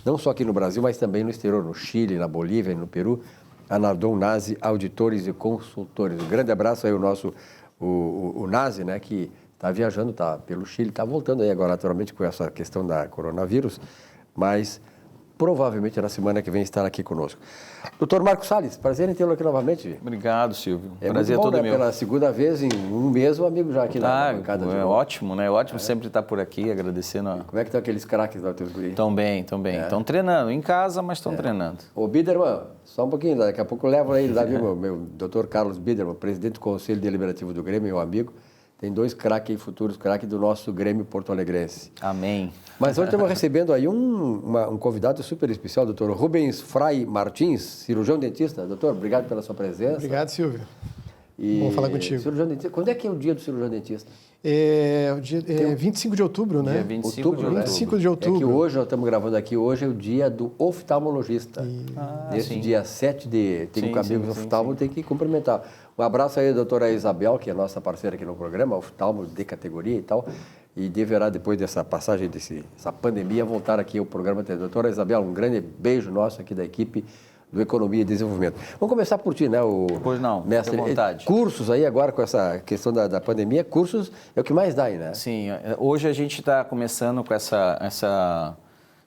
não só aqui no Brasil, mas também no exterior, no Chile, na Bolívia e no Peru. A Nardon Nasi Auditores e Consultores. Um grande abraço aí ao nosso, o Nasi, né, que está viajando, está pelo Chile, está voltando aí agora, naturalmente, com essa questão da coronavírus, mas provavelmente na semana que vem estará aqui conosco. Doutor Marcos Salles, prazer em tê-lo aqui novamente. Obrigado, Silvio. Prazer todo meu. Pela segunda vez em um mês, um amigo já aqui na bancada. É ótimo, né? Ótimo sempre estar por aqui, agradecendo. Como é que estão aqueles craques lá, teus guris? Estão bem. Estão treinando, em casa, mas estão treinando. Ô, Biderman, só um pouquinho, daqui a pouco eu levo ele lá, viu, meu doutor Carlos Biderman, presidente do Conselho Deliberativo do Grêmio, meu amigo. Tem 2 craques aí, futuros craques do nosso Grêmio porto-alegrense. Amém. Mas hoje estamos recebendo aí um convidado super especial, doutor Rubens Frei Martins, cirurgião dentista. Doutor, obrigado pela sua presença. Obrigado, Silvio. Bom falar contigo. Cirurgião dentista. Quando é que é o dia do cirurgião dentista? É 25 de outubro, né? Dia 25 de outubro. 25 de outubro. É que hoje, nós estamos gravando aqui, hoje é o dia do oftalmologista. Nesse dia 7 de... Tem um amigo oftalmo, tem que cumprimentar. Um abraço aí, doutora Isabel, que é nossa parceira aqui no programa, oftalmo de categoria e tal, e deverá, depois dessa passagem, dessa pandemia, voltar aqui ao programa. Doutora Isabel, um grande beijo nosso aqui da equipe do Economia e Desenvolvimento. Vamos começar por ti, né? Pois não, mestre, à vontade. Cursos aí agora com essa questão da pandemia, cursos é o que mais dá aí, né? Sim, hoje a gente está começando com essa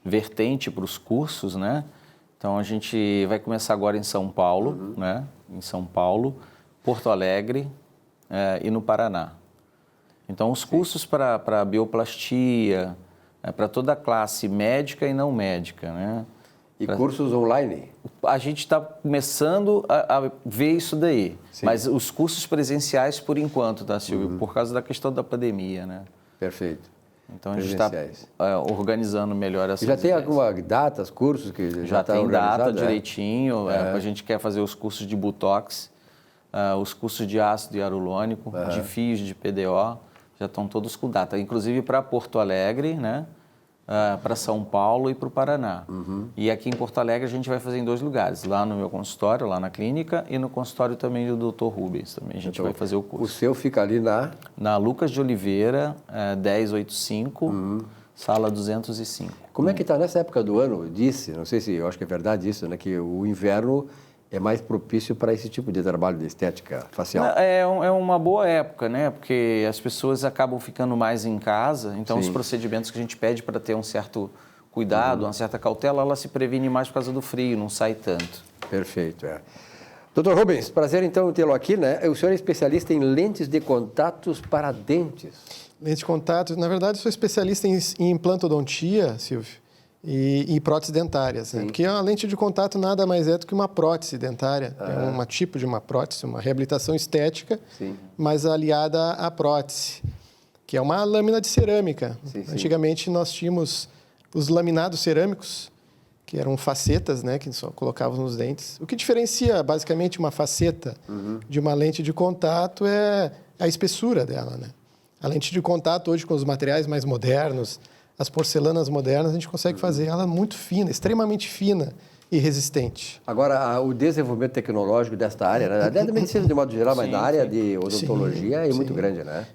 vertente para os cursos, né? Então a gente vai começar agora em São Paulo, né? Em São Paulo, Porto Alegre e no Paraná. Então os cursos para bioplastia, para toda a classe médica e não médica, né? E cursos online? A gente está começando a ver isso daí. Sim. Mas os cursos presenciais, por enquanto, tá, Silvio? Por causa da questão da pandemia, né? Perfeito. Então, a gente está organizando melhor essas Já tem alguma data, cursos que já tem data direitinho. A gente quer fazer os cursos de Botox, os cursos de ácido hialurônico, de fios de PDO. Já estão todos com data. Inclusive para Porto Alegre, né? Para São Paulo e para o Paraná. E aqui em Porto Alegre a gente vai fazer em 2 lugares, lá no meu consultório, lá na clínica, e no consultório também do Dr. Rubens, também a gente vai fazer o curso. O seu fica ali na Lucas de Oliveira, 1085, sala 205. Como é que está nessa época do ano? Não sei se, eu acho que é verdade isso, né, que o inverno é mais propício para esse tipo de trabalho de estética facial? É uma boa época, né? Porque as pessoas acabam ficando mais em casa, então os procedimentos que a gente pede para ter um certo cuidado, uma certa cautela, ela se previne mais por causa do frio, não sai tanto. Perfeito, Doutor Rubens, prazer então tê-lo aqui, né? O senhor é especialista em lentes de contatos para dentes. Lentes de contato, na verdade, sou especialista em implantodontia, Silvio. E próteses dentárias, né? Porque a lente de contato nada mais é do que uma prótese dentária, é um tipo de uma prótese, uma reabilitação estética, mas aliada à prótese, que é uma lâmina de cerâmica. Antigamente nós tínhamos os laminados cerâmicos, que eram facetas, né, que só colocávamos nos dentes. O que diferencia basicamente uma faceta de uma lente de contato é a espessura dela, né? A lente de contato hoje com os materiais mais modernos, as porcelanas modernas, a gente consegue fazer ela muito fina, extremamente fina e resistente. Agora, o desenvolvimento tecnológico desta área, né? Da medicina de modo geral, mas da área de odontologia é muito grande, né?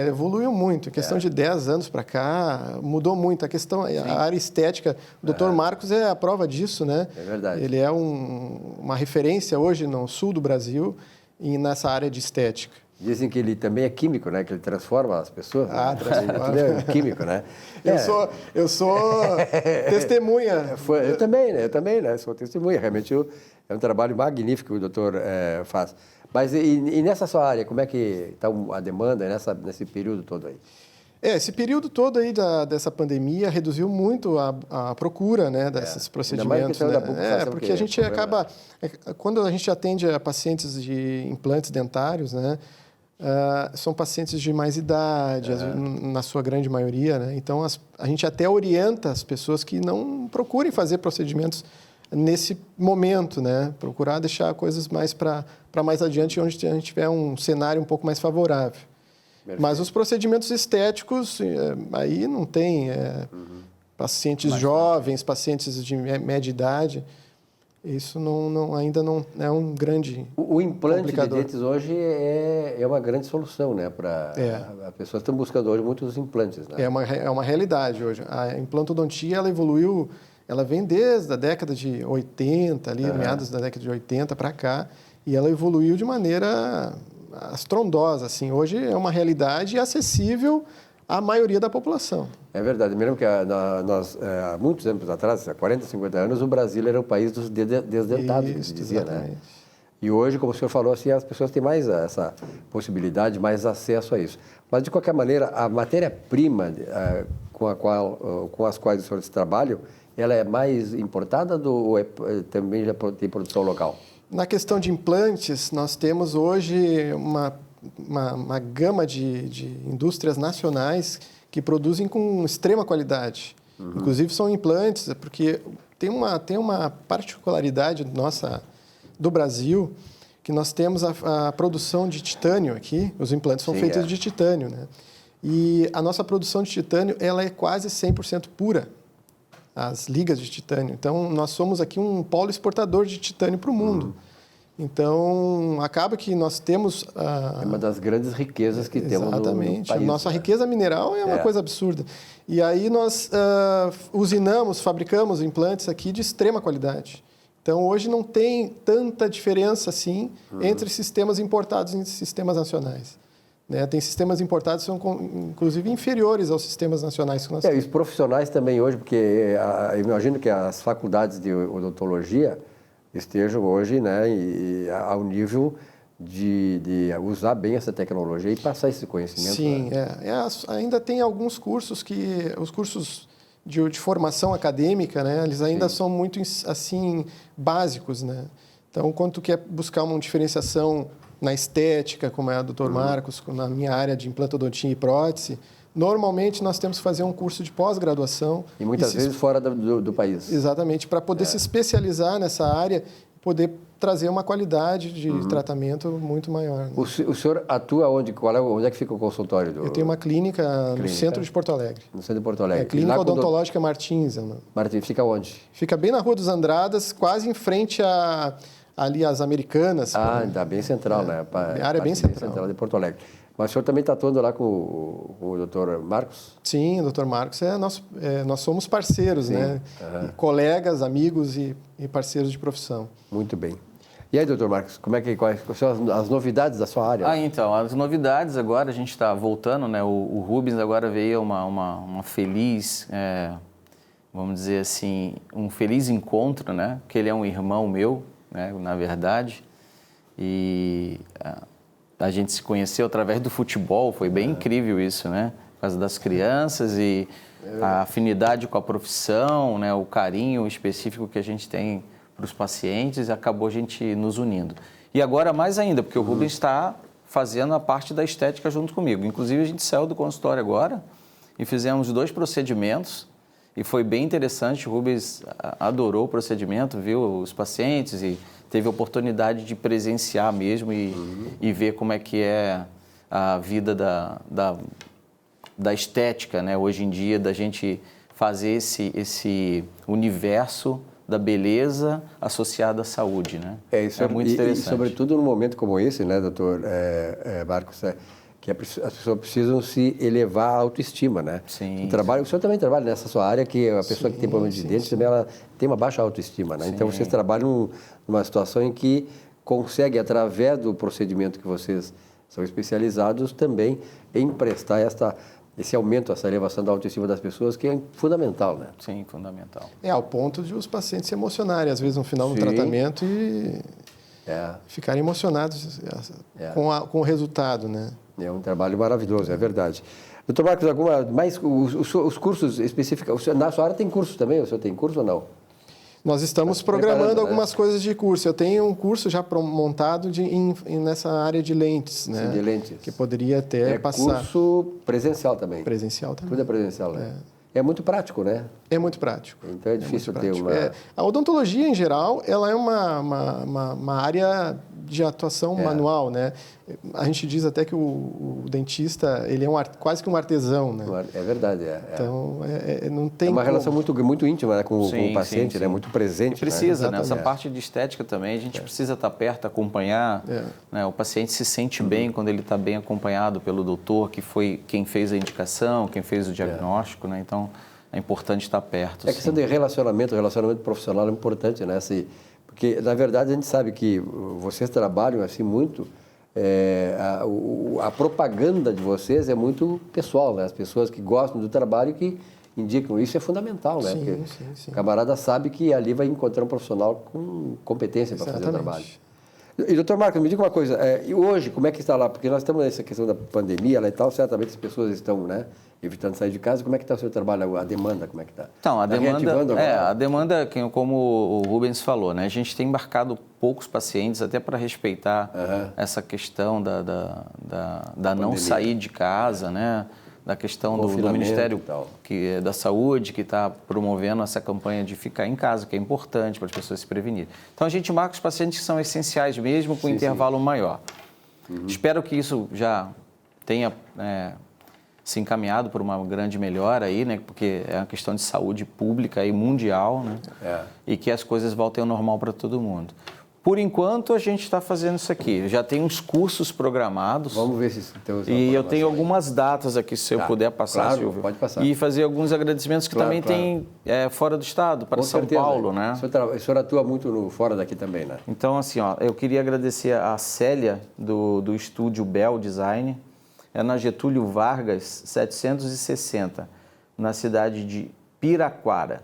Evoluiu muito. Em questão de 10 anos para cá, mudou muito. A questão, a área estética, o Dr. Marcos é a prova disso, né? É verdade. Ele é uma referência hoje no sul do Brasil e nessa área de estética. Dizem que ele também é químico, né? Que ele transforma as pessoas. Transforma. Ele é químico, né? Eu sou testemunha. Eu também, né? Sou testemunha. Realmente é um trabalho magnífico que o doutor faz. Mas e nessa sua área, como é que está a demanda nesse período todo aí? Esse período todo aí dessa pandemia reduziu muito a procura, né, desses procedimentos. Né? Porque a gente acaba... Quando a gente atende a pacientes de implantes dentários, né, são pacientes de mais idade, na sua grande maioria, né? Então, a gente até orienta as pessoas que não procurem fazer procedimentos nesse momento, né? Procurar deixar coisas mais para mais adiante, onde a gente tiver um cenário um pouco mais favorável. Mas os procedimentos estéticos, aí não tem pacientes jovens, pacientes de média idade, isso ainda não é um grande O implante de dentes hoje é uma grande solução, né? As pessoas estão buscando hoje muitos implantes, né? É uma realidade hoje. A implantodontia, ela evoluiu, ela vem desde a década de 80, ali, meados da década de 80 para cá, e ela evoluiu de maneira astrondosa, assim. Hoje é uma realidade acessível à maioria da população. É verdade. Me lembro que nós, há muitos anos atrás, há 40, 50 anos, o Brasil era o país dos desdentados, que se dizia, né? E hoje, como o senhor falou, assim, as pessoas têm mais essa possibilidade, mais acesso a isso. Mas, de qualquer maneira, a matéria-prima com as quais os senhores trabalham, ela é mais importada ou também já tem produção local? Na questão de implantes, nós temos hoje uma gama de indústrias nacionais que produzem com extrema qualidade. Inclusive, são implantes, porque tem uma particularidade nossa do Brasil, que nós temos a produção de titânio aqui, os implantes são feitos de titânio, né? E a nossa produção de titânio, ela é quase 100% pura, as ligas de titânio. Então, nós somos aqui um polo exportador de titânio para o mundo. Então, acaba que nós temos... É uma das grandes riquezas que temos no país. Exatamente. A nossa riqueza mineral é uma coisa absurda. E aí nós fabricamos implantes aqui de extrema qualidade. Então, hoje não tem tanta diferença assim entre sistemas importados e sistemas nacionais. Né? Tem sistemas importados que são, inclusive, inferiores aos sistemas nacionais que nós temos. E os profissionais também hoje, porque eu imagino que as faculdades de odontologia estejam hoje, né, ao nível de usar bem essa tecnologia e passar esse conhecimento. Sim, ainda tem alguns cursos os cursos de formação acadêmica, né, eles ainda são muito assim básicos, né. Então, quando tu quer buscar uma diferenciação na estética, como é a Dr. Marcos, na minha área de implantodontia e prótese, normalmente nós temos que fazer um curso de pós-graduação. E muitas vezes fora do país. Exatamente, para poder se especializar nessa área, poder trazer uma qualidade de tratamento muito maior. Né? O senhor atua onde? Onde é que fica o consultório? Eu tenho uma clínica no centro de Porto Alegre. No centro de Porto Alegre. Clínica Odontológica Martins. Martins, fica onde? Fica bem na Rua dos Andradas, quase em frente ali às Americanas. Ainda bem central, né? A área bem central de Porto Alegre. Mas o senhor também está atuando lá com o Dr. Marcos? Sim, o Dr. Marcos nós somos parceiros, né? Colegas, amigos e parceiros de profissão. Muito bem. E aí, Dr. Marcos, quais são as novidades da sua área? Então, as novidades agora, a gente está voltando, né? O Rubens agora veio uma feliz, vamos dizer assim, um feliz encontro, né? Porque ele é um irmão meu, né? Na verdade, e a gente se conheceu através do futebol, foi bem incrível isso, né? Por causa das crianças e a afinidade com a profissão, né? O carinho específico que a gente tem para os pacientes, acabou a gente nos unindo. E agora mais ainda, porque o Rubens está fazendo a parte da estética junto comigo. Inclusive, a gente saiu do consultório agora e fizemos 2 procedimentos e foi bem interessante. O Rubens adorou o procedimento, viu os pacientes e teve a oportunidade de presenciar mesmo e ver como é que é a vida da estética, né? Hoje em dia, da gente fazer esse universo da beleza associada à saúde, né? Isso é muito interessante. E sobretudo num momento como esse, né, doutor Marcos, que as pessoas precisam se elevar a autoestima, né? Sim. O senhor também trabalha nessa sua área, que a pessoa que tem problema de dentes também ela tem uma baixa autoestima, né? Sim. Então vocês trabalham numa situação em que consegue, através do procedimento que vocês são especializados, também emprestar esse aumento, essa elevação da autoestima das pessoas, que é fundamental, né? Sim, fundamental. Ao ponto de os pacientes se emocionarem, às vezes, no final do tratamento e ficarem emocionados com o resultado, né? É um trabalho maravilhoso, é verdade. Doutor Marcos, os cursos específicos, na sua área tem cursos também? O senhor tem curso ou não? Nós estamos programando algumas coisas de curso. Eu tenho um curso já montado nessa área de lentes, né? Sim, de lentes. Que poderia até passar. Curso presencial também? Presencial também. Tudo é presencial, né? É muito prático, né? É muito prático. Então é difícil ter uma... A odontologia, em geral, ela é uma área de atuação manual, né? A gente diz até que o dentista, ele é quase que um artesão, né? É verdade, Então, não tem uma relação muito íntima, né, com o paciente, sim. né? Muito presente. E precisa, né? Essa parte de estética também, a gente precisa estar perto, acompanhar. Né? O paciente se sente bem quando ele está bem acompanhado pelo doutor, que foi quem fez a indicação, quem fez o diagnóstico, né? Então, é importante estar perto. É questão de relacionamento profissional é importante, né? Porque, na verdade, a gente sabe que vocês trabalham assim muito... a propaganda de vocês é muito pessoal, né? As pessoas que gostam do trabalho que indicam. Isso é fundamental, né? Sim. O camarada sabe que ali vai encontrar um profissional com competência para fazer o trabalho. E, doutor Marcos, me diga uma coisa. E hoje, como é que está lá? Porque nós estamos nessa questão da pandemia lá e tal, certamente as pessoas estão, né, evitando sair de casa. Como é que está o seu trabalho? A demanda, como é que está? Então, a demanda, como o Rubens falou, né? A gente tem embarcado poucos pacientes, até para respeitar essa questão da não sair de casa, né? Da questão do Ministério da Saúde, que está promovendo essa campanha de ficar em casa, que é importante para as pessoas se prevenirem. Então, a gente marca os pacientes que são essenciais mesmo, com intervalo maior. Espero que isso já tenha se encaminhado por uma grande melhora aí, né? Porque é uma questão de saúde pública e mundial, né? E que as coisas voltem ao normal para todo mundo. Por enquanto, a gente está fazendo isso aqui. Já tem uns cursos programados. Vamos ver se tem os... E eu tenho algumas datas aqui, se eu puder passar, claro, Silvio. Pode passar. E fazer alguns agradecimentos que também tem fora do estado, para São Paulo, né? O senhor atua muito fora daqui também, né? Então, assim, eu queria agradecer a Célia, do estúdio Bell Design. É na Getúlio Vargas, 760, na cidade de Piraquara,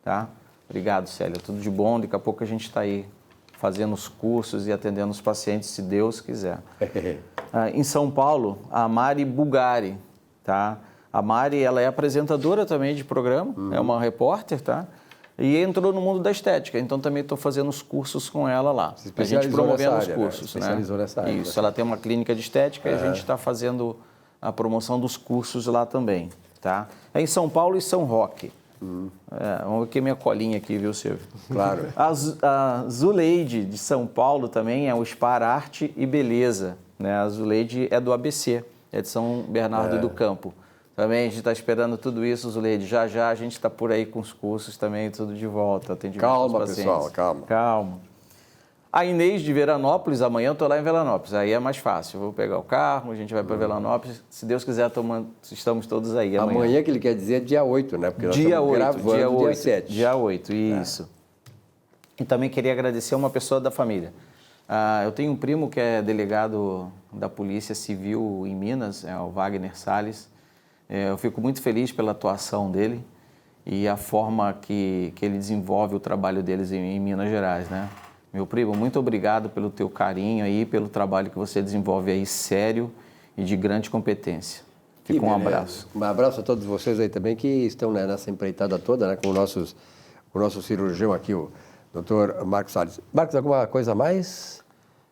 tá? Obrigado, Célia. Tudo de bom. Daqui a pouco a gente está aí fazendo os cursos e atendendo os pacientes, se Deus quiser. Em São Paulo, a Mari Bugari, tá? A Mari, ela é apresentadora também de programa, é uma repórter, tá? E entrou no mundo da estética, então também estou fazendo os cursos com ela lá. A gente promovendo os cursos, né? Especializou nessa área. Isso, ela tem uma clínica de estética e a gente está fazendo a promoção dos cursos lá também, tá? É em São Paulo e São Roque. Vamos ver aqui minha colinha aqui, viu, Silvio? Claro. A Zuleide, de São Paulo, também é o Spar Arte e Beleza, né? A Zuleide é do ABC, é de São Bernardo do Campo. Também a gente está esperando tudo isso, Zuleide. Já a gente está por aí com os cursos também, tudo de volta. Calma, pessoal, calma. A Inês de Veranópolis, amanhã eu estou lá em Veranópolis, aí é mais fácil. Eu vou pegar o carro, a gente vai para Veranópolis. Se Deus quiser, estamos todos aí amanhã. Amanhã que ele quer dizer é dia 8, né? Porque nós estamos gravando dia 7. Dia 8, isso. E também queria agradecer a uma pessoa da família. Eu tenho um primo que é delegado da Polícia Civil em Minas, é o Wagner Salles. Eu fico muito feliz pela atuação dele e a forma que ele desenvolve o trabalho deles em Minas Gerais, né? Meu primo, muito obrigado pelo teu carinho aí, pelo trabalho que você desenvolve aí sério e de grande competência. Fica um abraço. Um abraço a todos vocês aí também que estão, né, nessa empreitada toda, né, com o nosso cirurgião aqui, o Dr. Marcos Salles. Marcos, alguma coisa a mais?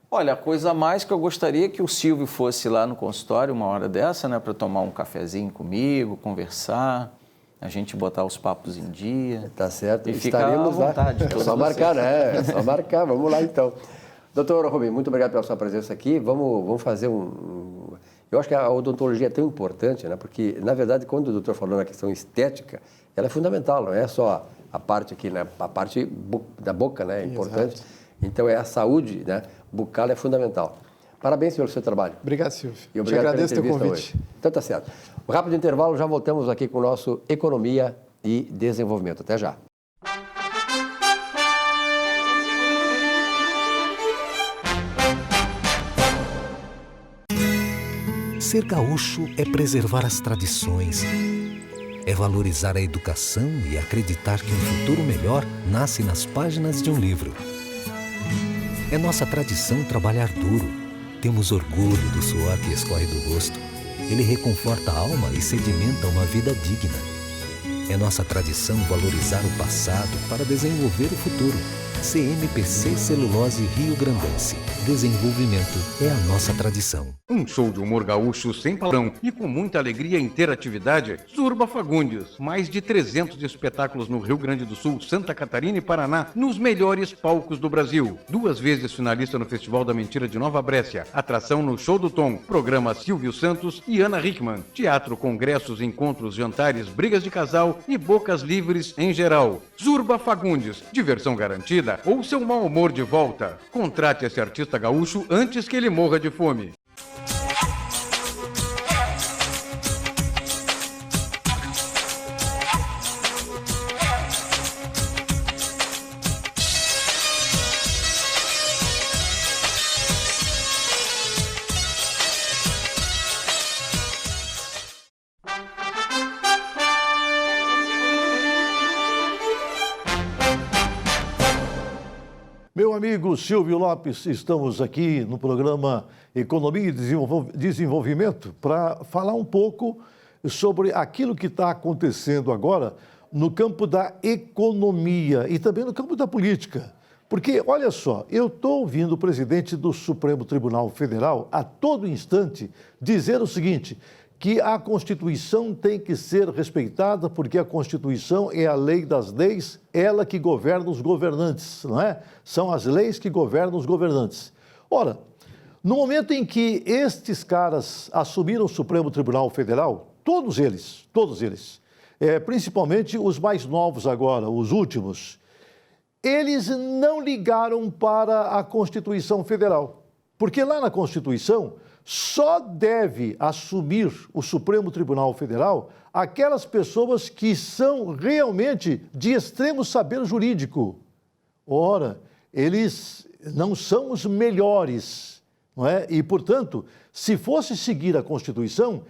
Olha, a coisa a mais que eu gostaria é que o Silvio fosse lá no consultório uma hora dessa, né, para tomar um cafezinho comigo, conversar, a gente botar os papos em dia. Tá certo. E estaremos à vontade. É só marcar, né? É só marcar. Vamos lá, então. Doutor Rubem, muito obrigado pela sua presença aqui. Vamos fazer Eu acho que a odontologia é tão importante, né? Porque, na verdade, quando o doutor falou na questão estética, ela é fundamental, não é só a parte aqui, né? A parte da boca, né? É importante. Exato. Então, a saúde, né, bucal é fundamental. Parabéns pelo seu trabalho. Obrigado, Silvio. E obrigado. Te agradeço o convite. Hoje. Então, tá certo. Um rápido intervalo, já voltamos aqui com o nosso Economia e Desenvolvimento. Até já. Ser gaúcho é preservar as tradições, é valorizar a educação e acreditar que um futuro melhor nasce nas páginas de um livro. É nossa tradição trabalhar duro. Temos orgulho do suor que escorre do rosto. Ele reconforta a alma e sedimenta uma vida digna. É nossa tradição valorizar o passado para desenvolver o futuro. CMPC Celulose Rio Grandense. Desenvolvimento é a nossa tradição. Um show de humor gaúcho sem palavrão e com muita alegria e interatividade. Zurba Fagundes. Mais de 300 espetáculos no Rio Grande do Sul, Santa Catarina e Paraná, nos melhores palcos do Brasil. 2 vezes finalista no Festival da Mentira de Nova Brécia. Atração no Show do Tom. Programa Silvio Santos e Ana Hickman. Teatro, congressos, encontros, jantares, brigas de casal e bocas livres em geral. Zurba Fagundes. Diversão garantida ou seu mau humor de volta. Contrate esse artista gaúcho antes que ele morra de fome. Meu amigo Silvio Lopes, estamos aqui no programa Economia e Desenvolvimento para falar um pouco sobre aquilo que está acontecendo agora no campo da economia e também no campo da política. Porque, olha só, eu estou ouvindo o presidente do Supremo Tribunal Federal a todo instante dizer o seguinte, que a Constituição tem que ser respeitada porque a Constituição é a lei das leis, ela que governa os governantes, não é? São as leis que governam os governantes. Ora, no momento em que estes caras assumiram o Supremo Tribunal Federal, todos eles, principalmente os mais novos agora, os últimos, eles não ligaram para a Constituição Federal, porque lá na Constituição só deve assumir o Supremo Tribunal Federal aquelas pessoas que são realmente de extremo saber jurídico. Ora, eles não são os melhores, não é? E, portanto, se fosse seguir a Constituição,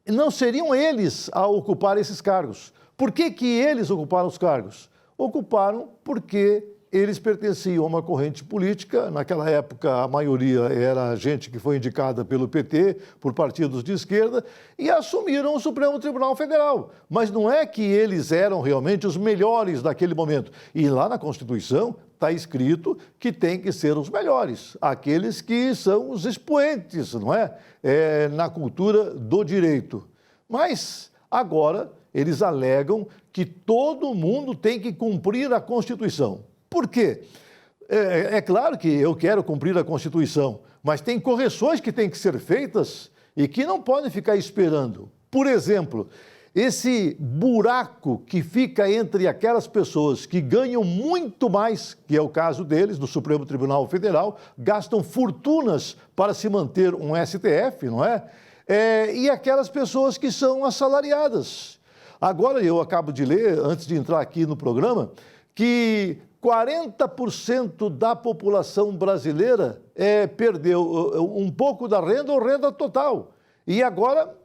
não seriam eles a ocupar esses cargos. Por que que eles ocuparam os cargos? Ocuparam porque eles pertenciam a uma corrente política, naquela época a maioria era gente que foi indicada pelo PT, por partidos de esquerda, e assumiram o Supremo Tribunal Federal. Mas não é que eles eram realmente os melhores naquele momento. E lá na Constituição está escrito que tem que ser os melhores, aqueles que são os expoentes, não é? Na cultura do direito. Mas agora eles alegam que todo mundo tem que cumprir a Constituição. Por quê? É claro que eu quero cumprir a Constituição, mas tem correções que têm que ser feitas e que não podem ficar esperando. Por exemplo, esse buraco que fica entre aquelas pessoas que ganham muito mais, que é o caso deles, do Supremo Tribunal Federal, gastam fortunas para se manter um STF, não é? E aquelas pessoas que são assalariadas. Agora, eu acabo de ler, antes de entrar aqui no programa, que 40% da população brasileira perdeu um pouco da renda ou renda total. E agora,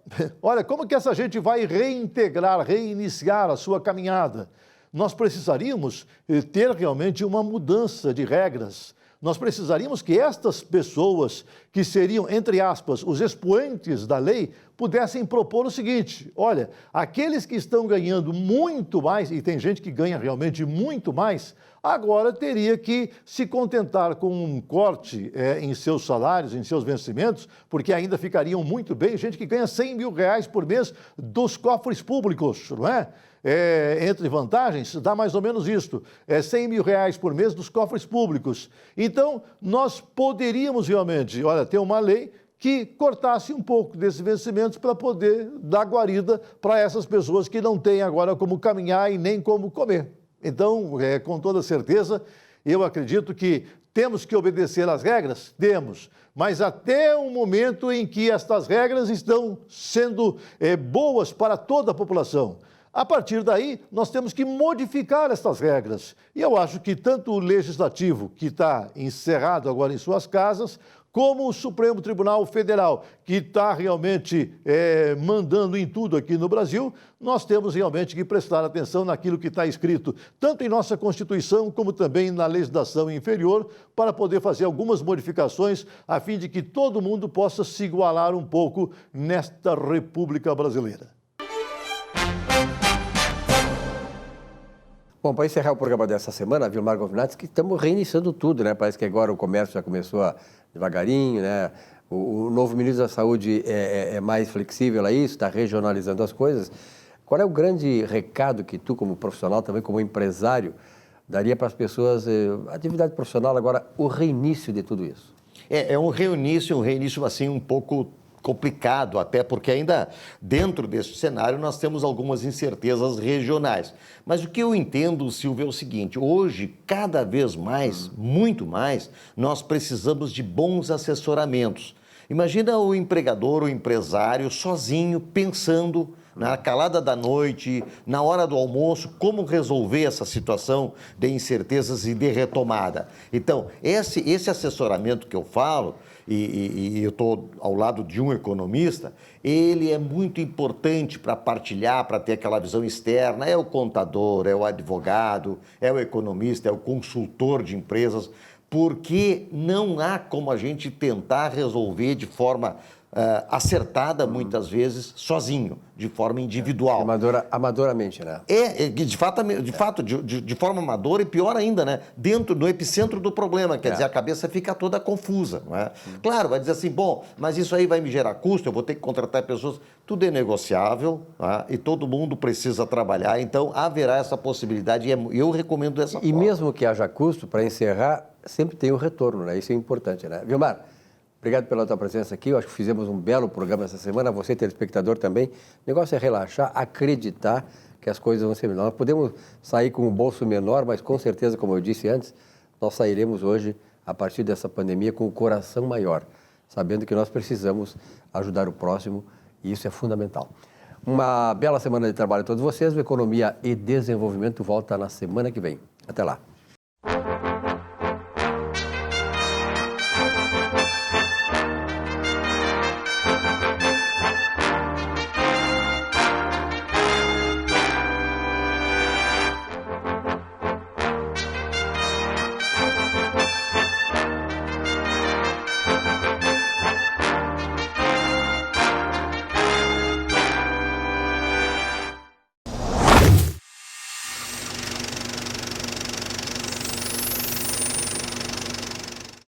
olha, como que essa gente vai reiniciar a sua caminhada? Nós precisaríamos ter realmente uma mudança de regras. Nós precisaríamos que estas pessoas, que seriam, entre aspas, os expoentes da lei, pudessem propor o seguinte: olha, aqueles que estão ganhando muito mais, e tem gente que ganha realmente muito mais, agora teria que se contentar com um corte em seus salários, em seus vencimentos, porque ainda ficariam muito bem, gente que ganha 100 mil reais por mês dos cofres públicos, não é? Entre vantagens, dá mais ou menos isto, 100 mil reais por mês dos cofres públicos. Então, nós poderíamos realmente, olha, ter uma lei que cortasse um pouco desses vencimentos para poder dar guarida para essas pessoas que não têm agora como caminhar e nem como comer. Então, com toda certeza, eu acredito que temos que obedecer às regras? Temos, mas até o momento em que estas regras estão sendo boas para toda a população. A partir daí, nós temos que modificar estas regras. E eu acho que tanto o Legislativo, que está encerrado agora em suas casas, como o Supremo Tribunal Federal, que está realmente mandando em tudo aqui no Brasil, nós temos realmente que prestar atenção naquilo que está escrito, tanto em nossa Constituição, como também na legislação inferior, para poder fazer algumas modificações, a fim de que todo mundo possa se igualar um pouco nesta República Brasileira. Bom, para encerrar o programa dessa semana, Vilmar Govinates, que estamos reiniciando tudo, né? Parece que agora o comércio já começou devagarinho, né? O novo ministro da Saúde é mais flexível a isso, está regionalizando as coisas. Qual é o grande recado que tu, como profissional, também como empresário, daria para as pessoas, atividade profissional, agora o reinício de tudo isso? É um reinício assim um pouco complicado, até porque ainda dentro desse cenário nós temos algumas incertezas regionais. Mas o que eu entendo, Silvio, é o seguinte: hoje, cada vez mais, muito mais, nós precisamos de bons assessoramentos. Imagina o empregador, o empresário, sozinho, pensando na calada da noite, na hora do almoço, como resolver essa situação de incertezas e de retomada. Então, esse assessoramento que eu falo, e eu estou ao lado de um economista, ele é muito importante para partilhar, para ter aquela visão externa. É o contador, é o advogado, é o economista, é o consultor de empresas, porque não há como a gente tentar resolver de forma acertada, muitas vezes, sozinho, de forma individual. Amadoramente, né? De forma amadora e pior ainda, né? Dentro do epicentro do problema, quer dizer, a cabeça fica toda confusa, não é? Claro, vai dizer assim, bom, mas isso aí vai me gerar custo, eu vou ter que contratar pessoas, tudo é negociável, tá? E todo mundo precisa trabalhar, então haverá essa possibilidade e eu recomendo dessa forma. E mesmo que haja custo, para encerrar, sempre tem um retorno, né? Isso é importante, né? Vilmar, obrigado pela tua presença aqui. Eu acho que fizemos um belo programa essa semana. Você, telespectador, também. O negócio é relaxar, acreditar que as coisas vão ser melhores. Nós podemos sair com um bolso menor, mas com certeza, como eu disse antes, nós sairemos hoje, a partir dessa pandemia, com o coração maior, sabendo que nós precisamos ajudar o próximo e isso é fundamental. Uma bela semana de trabalho a todos vocês. O Economia e Desenvolvimento volta na semana que vem. Até lá.